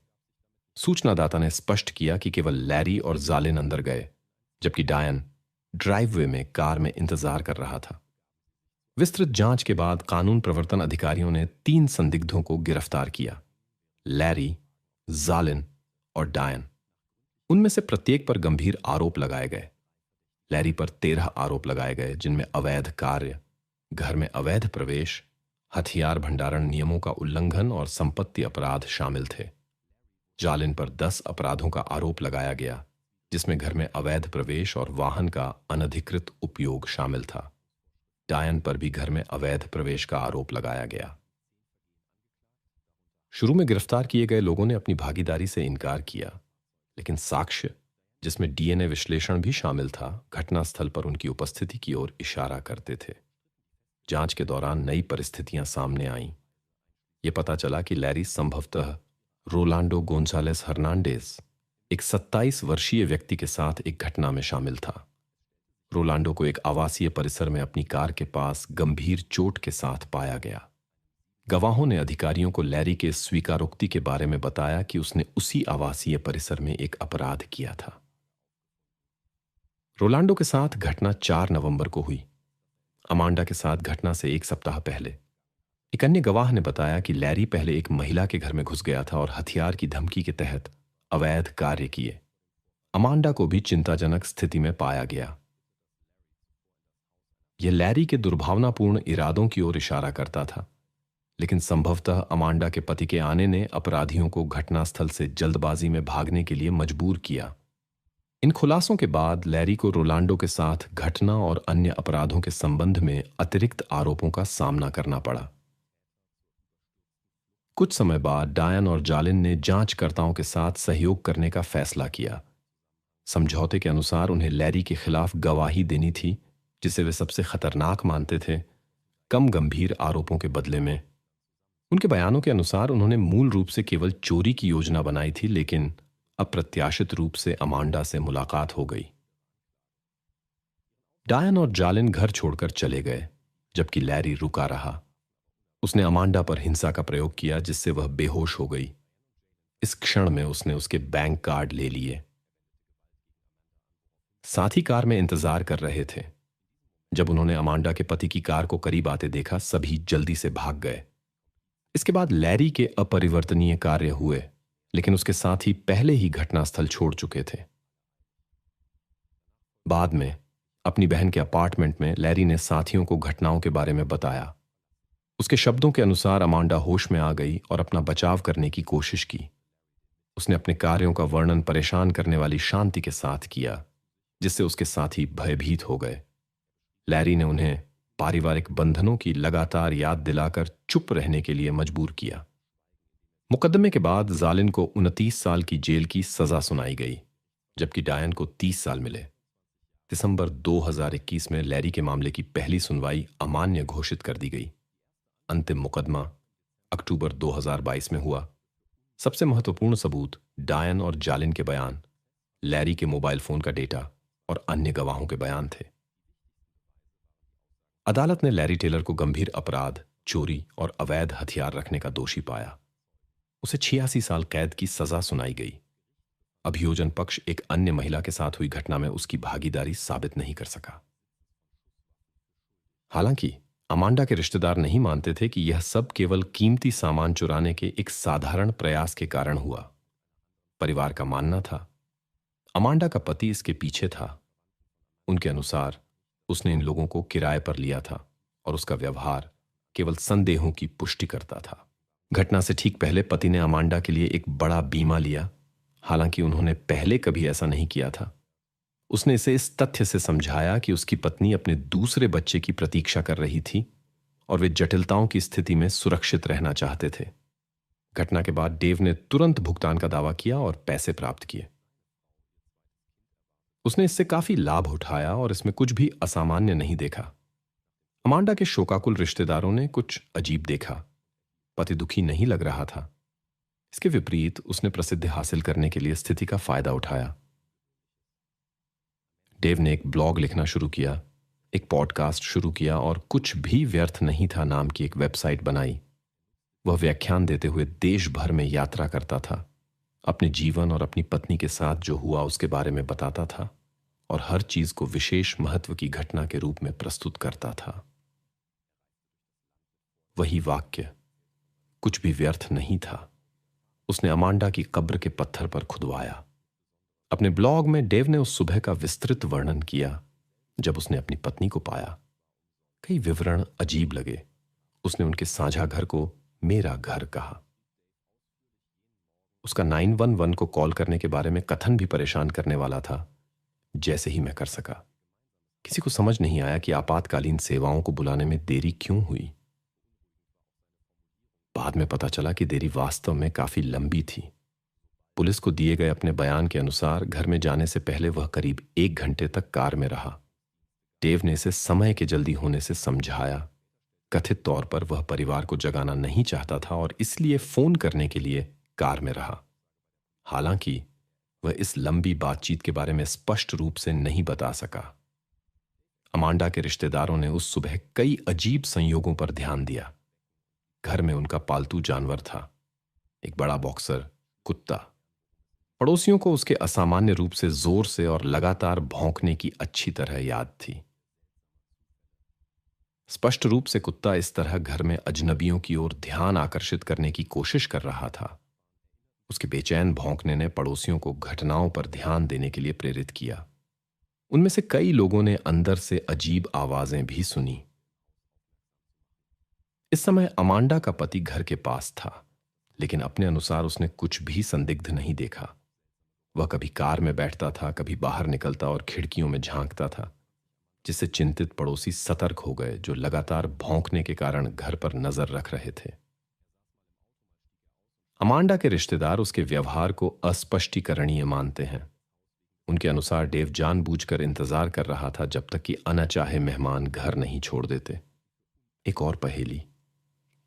सूचनादाता ने स्पष्ट किया कि केवल लैरी और जालिन अंदर गए, जबकि डायन ड्राइववे में कार में इंतजार कर रहा था। विस्तृत जांच के बाद कानून प्रवर्तन अधिकारियों ने 3 संदिग्धों को गिरफ्तार किया, लैरी, जालिन और डायन। उनमें से प्रत्येक पर गंभीर आरोप लगाए गए। लैरी पर 13 आरोप लगाए गए, जिनमें अवैध कार्य, घर में अवैध प्रवेश, हथियार भंडारण नियमों का उल्लंघन और संपत्ति अपराध शामिल थे। जालिन पर 10 अपराधों का आरोप लगाया गया, जिसमें घर में अवैध प्रवेश और वाहन का अनधिकृत उपयोग शामिल था। डायन पर भी घर में अवैध प्रवेश का आरोप लगाया गया। शुरू में गिरफ्तार किए गए लोगों ने अपनी भागीदारी से इनकार किया, लेकिन साक्ष्य, जिसमें डीएनए विश्लेषण भी शामिल था, घटनास्थल पर उनकी उपस्थिति की ओर इशारा करते थे। जांच के दौरान नई परिस्थितियां सामने आईं। यह पता चला कि लैरी संभवतः रोलांडो गोंजालेस हर्नांडेज, एक 27 वर्षीय व्यक्ति के साथ एक घटना में शामिल था। रोलांडो को एक आवासीय परिसर में अपनी कार के पास गंभीर चोट के साथ पाया गया। गवाहों ने अधिकारियों को लैरी के स्वीकारोक्ति के बारे में बताया कि उसने उसी आवासीय परिसर में एक अपराध किया था। रोलांडो के साथ घटना 4 नवंबर को हुई। अमांडा के साथ घटना से 1 सप्ताह पहले एक अन्य गवाह ने बताया कि लैरी पहले एक महिला के घर में घुस गया था और हथियार की धमकी के तहत अवैध कार्य किए। अमांडा को भी चिंताजनक स्थिति में पाया गया। यह लैरी के दुर्भावनापूर्ण इरादों की ओर इशारा करता था, लेकिन संभवतः अमांडा के पति के आने ने अपराधियों को घटनास्थल से जल्दबाजी में भागने के लिए मजबूर किया। इन खुलासों के बाद लैरी को रोलांडो के साथ घटना और अन्य अपराधों के संबंध में अतिरिक्त आरोपों का सामना करना पड़ा। कुछ समय बाद डायन और जालिन ने जांचकर्ताओं के साथ सहयोग करने का फैसला किया। समझौते के अनुसार उन्हें लैरी के खिलाफ गवाही देनी थी, जिसे वे सबसे खतरनाक मानते थे, कम गंभीर आरोपों के बदले में। उनके बयानों के अनुसार उन्होंने मूल रूप से केवल चोरी की योजना बनाई थी, लेकिन अप्रत्याशित रूप से अमांडा से मुलाकात हो गई। डायन और जालिन घर छोड़कर चले गए, जबकि लैरी रुका रहा। उसने अमांडा पर हिंसा का प्रयोग किया, जिससे वह बेहोश हो गई। इस क्षण में उसने उसके बैंक कार्ड ले लिए। साथी कार में इंतजार कर रहे थे। जब उन्होंने अमांडा के पति की कार को करीब आते देखा, सभी जल्दी से भाग गए। इसके बाद लैरी के अपरिवर्तनीय कार्य हुए, लेकिन उसके साथी पहले ही घटनास्थल छोड़ चुके थे। बाद में अपनी बहन के अपार्टमेंट में लैरी ने साथियों को घटनाओं के बारे में बताया। उसके शब्दों के अनुसार अमांडा होश में आ गई और अपना बचाव करने की कोशिश की। उसने अपने कार्यों का वर्णन परेशान करने वाली शांति के साथ किया, जिससे उसके साथी भयभीत हो गए। लैरी ने उन्हें पारिवारिक बंधनों की लगातार याद दिलाकर चुप रहने के लिए मजबूर किया। मुकदमे के बाद जालिन को 29 साल की जेल की सजा सुनाई गई, जबकि डायन को 30 साल मिले। दिसंबर 2021 में लैरी के मामले की पहली सुनवाई अमान्य घोषित कर दी गई। अंतिम मुकदमा अक्टूबर 2022 में हुआ। सबसे महत्वपूर्ण सबूत डायन और जालिन के बयान, लैरी के मोबाइल फोन का डेटा और अन्य गवाहों के बयान थे। अदालत ने लैरी टेलर को गंभीर अपराध, चोरी और अवैध हथियार रखने का दोषी पाया। उसे 86 साल कैद की सजा सुनाई गई। अभियोजन पक्ष एक अन्य महिला के साथ हुई घटना में उसकी भागीदारी साबित नहीं कर सका। हालांकि अमांडा के रिश्तेदार नहीं मानते थे कि यह सब केवल कीमती सामान चुराने के एक साधारण प्रयास के कारण हुआ। परिवार का मानना था अमांडा का पति इसके पीछे था। उनके अनुसार उसने इन लोगों को किराए पर लिया था और उसका व्यवहार केवल संदेहों की पुष्टि करता था। घटना से ठीक पहले पति ने अमांडा के लिए एक बड़ा बीमा लिया, हालांकि उन्होंने पहले कभी ऐसा नहीं किया था। उसने इसे इस तथ्य से समझाया कि उसकी पत्नी अपने दूसरे बच्चे की प्रतीक्षा कर रही थी और वे जटिलताओं की स्थिति में सुरक्षित रहना चाहते थे। घटना के बाद डेव ने तुरंत भुगतान का दावा किया और पैसे प्राप्त किए। उसने इससे काफी लाभ उठाया और इसमें कुछ भी असामान्य नहीं देखा। अमांडा के शोकाकुल रिश्तेदारों ने कुछ अजीब देखा। पति दुखी नहीं लग रहा था। इसके विपरीत उसने प्रसिद्धि हासिल करने के लिए स्थिति का फायदा उठाया। डेव ने एक ब्लॉग लिखना शुरू किया, एक पॉडकास्ट शुरू किया और कुछ भी व्यर्थ नहीं था नाम की एक वेबसाइट बनाई। वह व्याख्यान देते हुए देश भर में यात्रा करता था, अपने जीवन और अपनी पत्नी के साथ जो हुआ उसके बारे में बताता था और हर चीज को विशेष महत्व की घटना के रूप में प्रस्तुत करता था। वही वाक्य, कुछ भी व्यर्थ नहीं था, उसने अमांडा की कब्र के पत्थर पर खुदवाया। अपने ब्लॉग में डेव ने उस सुबह का विस्तृत वर्णन किया जब उसने अपनी पत्नी को पाया। कई विवरण अजीब लगे। उसने उनके साझा घर को मेरा घर कहा। उसका 911 को कॉल करने के बारे में कथन भी परेशान करने वाला था। जैसे ही मैं कर सका, किसी को समझ नहीं आया कि आपातकालीन सेवाओं को बुलाने में देरी क्यों हुई। बाद में पता चला कि देरी वास्तव में काफी लंबी थी। पुलिस को दिए गए अपने बयान के अनुसार घर में जाने से पहले वह करीब 1 घंटे तक कार में रहा। डेव ने इसे समय के जल्दी होने से समझाया। कथित तौर पर वह परिवार को जगाना नहीं चाहता था और इसलिए फोन करने के लिए कार में रहा। हालांकि वह इस लंबी बातचीत के बारे में स्पष्ट रूप से नहीं बता सका। अमांडा के रिश्तेदारों ने उस सुबह कई अजीब संयोगों पर ध्यान दिया। घर में उनका पालतू जानवर था, एक बड़ा बॉक्सर कुत्ता। पड़ोसियों को उसके असामान्य रूप से जोर से और लगातार भौंकने की अच्छी तरह याद थी। स्पष्ट रूप से कुत्ता इस तरह घर में अजनबियों की ओर ध्यान आकर्षित करने की कोशिश कर रहा था। उसके बेचैन भौंकने ने पड़ोसियों को घटनाओं पर ध्यान देने के लिए प्रेरित किया। उनमें से कई लोगों ने अंदर से अजीब आवाजें भी सुनी। इस समय अमांडा का पति घर के पास था, लेकिन अपने अनुसार उसने कुछ भी संदिग्ध नहीं देखा। वह कभी कार में बैठता था, कभी बाहर निकलता और खिड़कियों में झांकता था, जिससे चिंतित पड़ोसी सतर्क हो गए, जो लगातार भौंकने के कारण घर पर नजर रख रहे थे। अमांडा के रिश्तेदार उसके व्यवहार को अस्पष्टीकरणीय मानते हैं। उनके अनुसार डेव जानबूझकर इंतजार कर रहा था जब तक कि अनचाहे मेहमान घर नहीं छोड़ देते। एक और पहेली,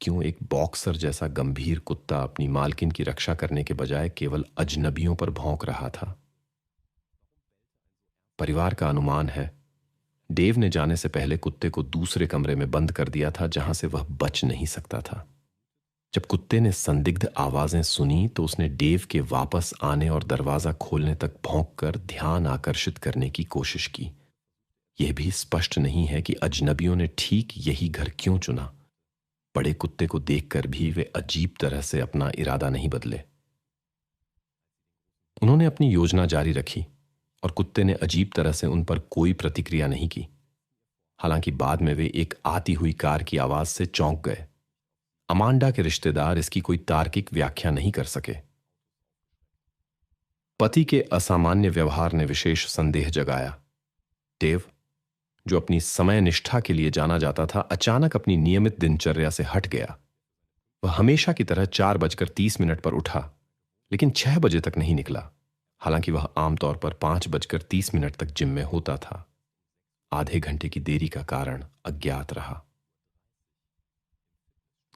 क्यों एक बॉक्सर जैसा गंभीर कुत्ता अपनी मालकिन की रक्षा करने के बजाय केवल अजनबियों पर भौंक रहा था? परिवार का अनुमान है डेव ने जाने से पहले कुत्ते को दूसरे कमरे में बंद कर दिया था, जहां से वह बच नहीं सकता था। जब कुत्ते ने संदिग्ध आवाजें सुनी तो उसने डेव के वापस आने और दरवाजा खोलने तक भौंककर ध्यान आकर्षित करने की कोशिश की। यह भी स्पष्ट नहीं है कि अजनबियों ने ठीक यही घर क्यों चुना। बड़े कुत्ते को देखकर भी वे अजीब तरह से अपना इरादा नहीं बदले। उन्होंने अपनी योजना जारी रखी और कुत्ते ने अजीब तरह से उन पर कोई प्रतिक्रिया नहीं की। हालांकि बाद में वे एक आती हुई कार की आवाज से चौंक गए। अमांडा के रिश्तेदार इसकी कोई तार्किक व्याख्या नहीं कर सके। पति के असामान्य व्यवहार ने विशेष संदेह जगाया। डेव, जो अपनी समय निष्ठा के लिए जाना जाता था, अचानक अपनी नियमित दिनचर्या से हट गया। वह हमेशा की तरह 4:30 पर उठा, लेकिन 6 बजे तक नहीं निकला। हालांकि वह आमतौर पर 5:30 तक जिम में होता था। आधे घंटे की देरी का कारण अज्ञात रहा।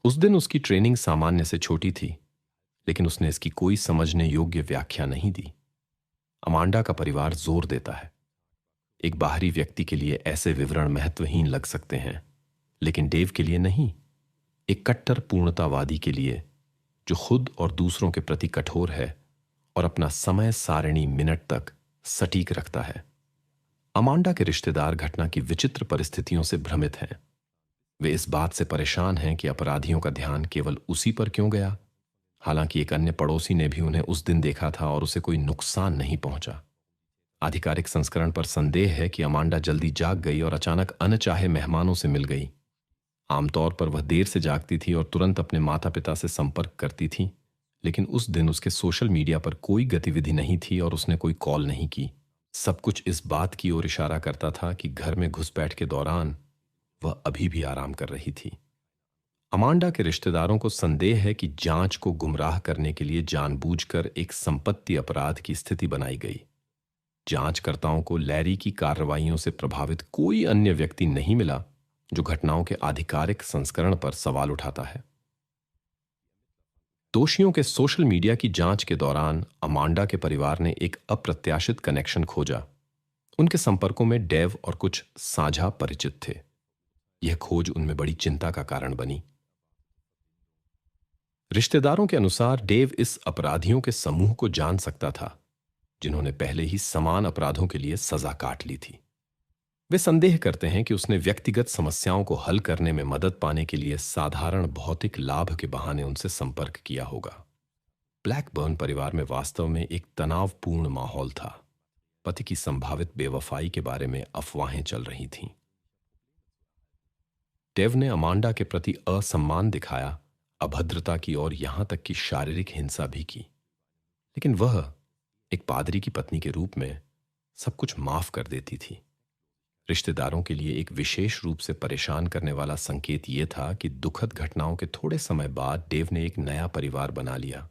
उस दिन उसकी ट्रेनिंग सामान्य से छोटी थी, लेकिन उसने इसकी कोई समझने योग्य व्याख्या नहीं दी। अमांडा का परिवार जोर देता है, एक बाहरी व्यक्ति के लिए ऐसे विवरण महत्वहीन लग सकते हैं, लेकिन डेव के लिए नहीं। एक कट्टर पूर्णतावादी के लिए, जो खुद और दूसरों के प्रति कठोर है और अपना समय सारिणी मिनट तक सटीक रखता है। अमांडा के रिश्तेदार घटना की विचित्र परिस्थितियों से भ्रमित हैं। वे इस बात से परेशान हैं कि अपराधियों का ध्यान केवल उसी पर क्यों गया। हालांकि एक अन्य पड़ोसी ने भी उन्हें उस दिन देखा था और उसे कोई नुकसान नहीं पहुंचा। आधिकारिक संस्करण पर संदेह है कि अमांडा जल्दी जाग गई और अचानक अनचाहे मेहमानों से मिल गई। आमतौर पर वह देर से जागती थी और तुरंत अपने माता पिता से संपर्क करती थी, लेकिन उस दिन उसके सोशल मीडिया पर कोई गतिविधि नहीं थी और उसने कोई कॉल नहीं की। सब कुछ इस बात की ओर इशारा करता था कि घर में घुसपैठ के दौरान वह अभी भी आराम कर रही थी। अमांडा के रिश्तेदारों को संदेह है कि जांच को गुमराह करने के लिए जानबूझकर एक संपत्ति अपराध की स्थिति बनाई गई। जांचकर्ताओं को लैरी की कार्रवाइयों से प्रभावित कोई अन्य व्यक्ति नहीं मिला जो घटनाओं के आधिकारिक संस्करण पर सवाल उठाता है। दोषियों के सोशल मीडिया की जांच के दौरान अमांडा के परिवार ने एक अप्रत्याशित कनेक्शन खोजा। उनके संपर्कों में डेव और कुछ साझा परिचित थे। यह खोज उनमें बड़ी चिंता का कारण बनी। रिश्तेदारों के अनुसार डेव इस अपराधियों के समूह को जान सकता था जिन्होंने पहले ही समान अपराधों के लिए सजा काट ली थी। वे संदेह करते हैं कि उसने व्यक्तिगत समस्याओं को हल करने में मदद पाने के लिए साधारण भौतिक लाभ के बहाने उनसे संपर्क किया होगा। ब्लैकबर्न परिवार में वास्तव में एक तनावपूर्ण माहौल था। पति की संभावित बेवफाई के बारे में अफवाहें चल रही थीं। डेव ने अमांडा के प्रति असम्मान दिखाया, अभद्रता की और यहां तक कि शारीरिक हिंसा भी की। लेकिन वह एक पादरी की पत्नी के रूप में सब कुछ माफ कर देती थी। रिश्तेदारों के लिए एक विशेष रूप से परेशान करने वाला संकेत यह था कि दुखद घटनाओं के थोड़े समय बाद डेव ने एक नया परिवार बना लिया।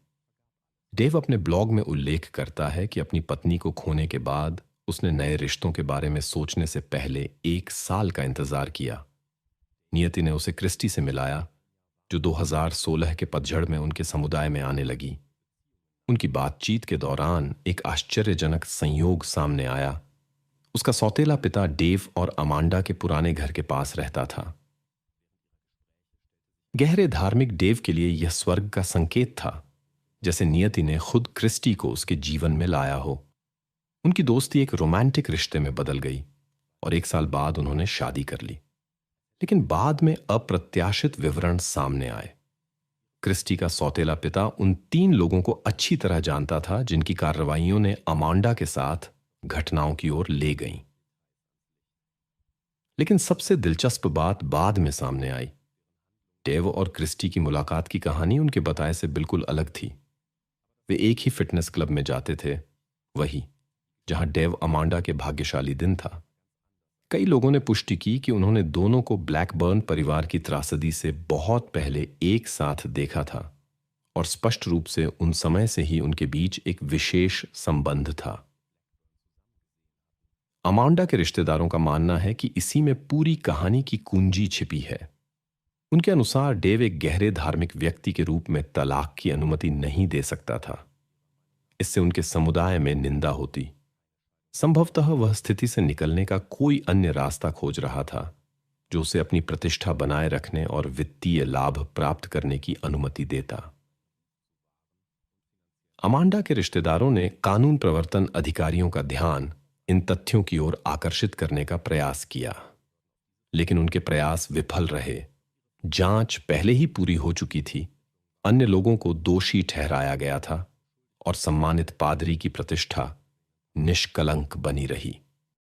डेव अपने ब्लॉग में उल्लेख करता है कि अपनी पत्नी को खोने के बाद उसने नए रिश्तों के बारे में सोचने से पहले 1 साल का इंतजार किया। नियति ने उसे क्रिस्टी से मिलाया, जो 2016 के पतझड़ में उनके समुदाय में आने लगी। उनकी बातचीत के दौरान एक आश्चर्यजनक संयोग सामने आया। उसका सौतेला पिता डेव और अमांडा के पुराने घर के पास रहता था। गहरे धार्मिक डेव के लिए यह स्वर्ग का संकेत था, जैसे नियति ने खुद क्रिस्टी को उसके जीवन में लाया हो। उनकी दोस्ती एक रोमांटिक रिश्ते में बदल गई और 1 साल बाद उन्होंने शादी कर ली। लेकिन बाद में अप्रत्याशित विवरण सामने आए। क्रिस्टी का सौतेला पिता उन 3 लोगों को अच्छी तरह जानता था जिनकी कार्रवाइयों ने अमांडा के साथ घटनाओं की ओर ले गईं। लेकिन सबसे दिलचस्प बात बाद में सामने आई। डेव और क्रिस्टी की मुलाकात की कहानी उनके बताए से बिल्कुल अलग थी। वे एक ही फिटनेस क्लब में जाते थे, वही जहां डेव अमांडा के भाग्यशाली दिन था। कई लोगों ने पुष्टि की कि उन्होंने दोनों को ब्लैकबर्न परिवार की त्रासदी से बहुत पहले एक साथ देखा था और स्पष्ट रूप से उन समय से ही उनके बीच एक विशेष संबंध था। अमांडा के रिश्तेदारों का मानना है कि इसी में पूरी कहानी की कुंजी छिपी है। उनके अनुसार डेव एक गहरे धार्मिक व्यक्ति के रूप में तलाक की अनुमति नहीं दे सकता था। इससे उनके समुदाय में निंदा होती। संभवतः वह स्थिति से निकलने का कोई अन्य रास्ता खोज रहा था जो उसे अपनी प्रतिष्ठा बनाए रखने और वित्तीय लाभ प्राप्त करने की अनुमति देता। अमांडा के रिश्तेदारों ने कानून प्रवर्तन अधिकारियों का ध्यान इन तथ्यों की ओर आकर्षित करने का प्रयास किया, लेकिन उनके प्रयास विफल रहे। जांच पहले ही पूरी हो चुकी थी, अन्य लोगों को दोषी ठहराया गया था और सम्मानित पादरी की प्रतिष्ठा निष्कलंक बनी रही।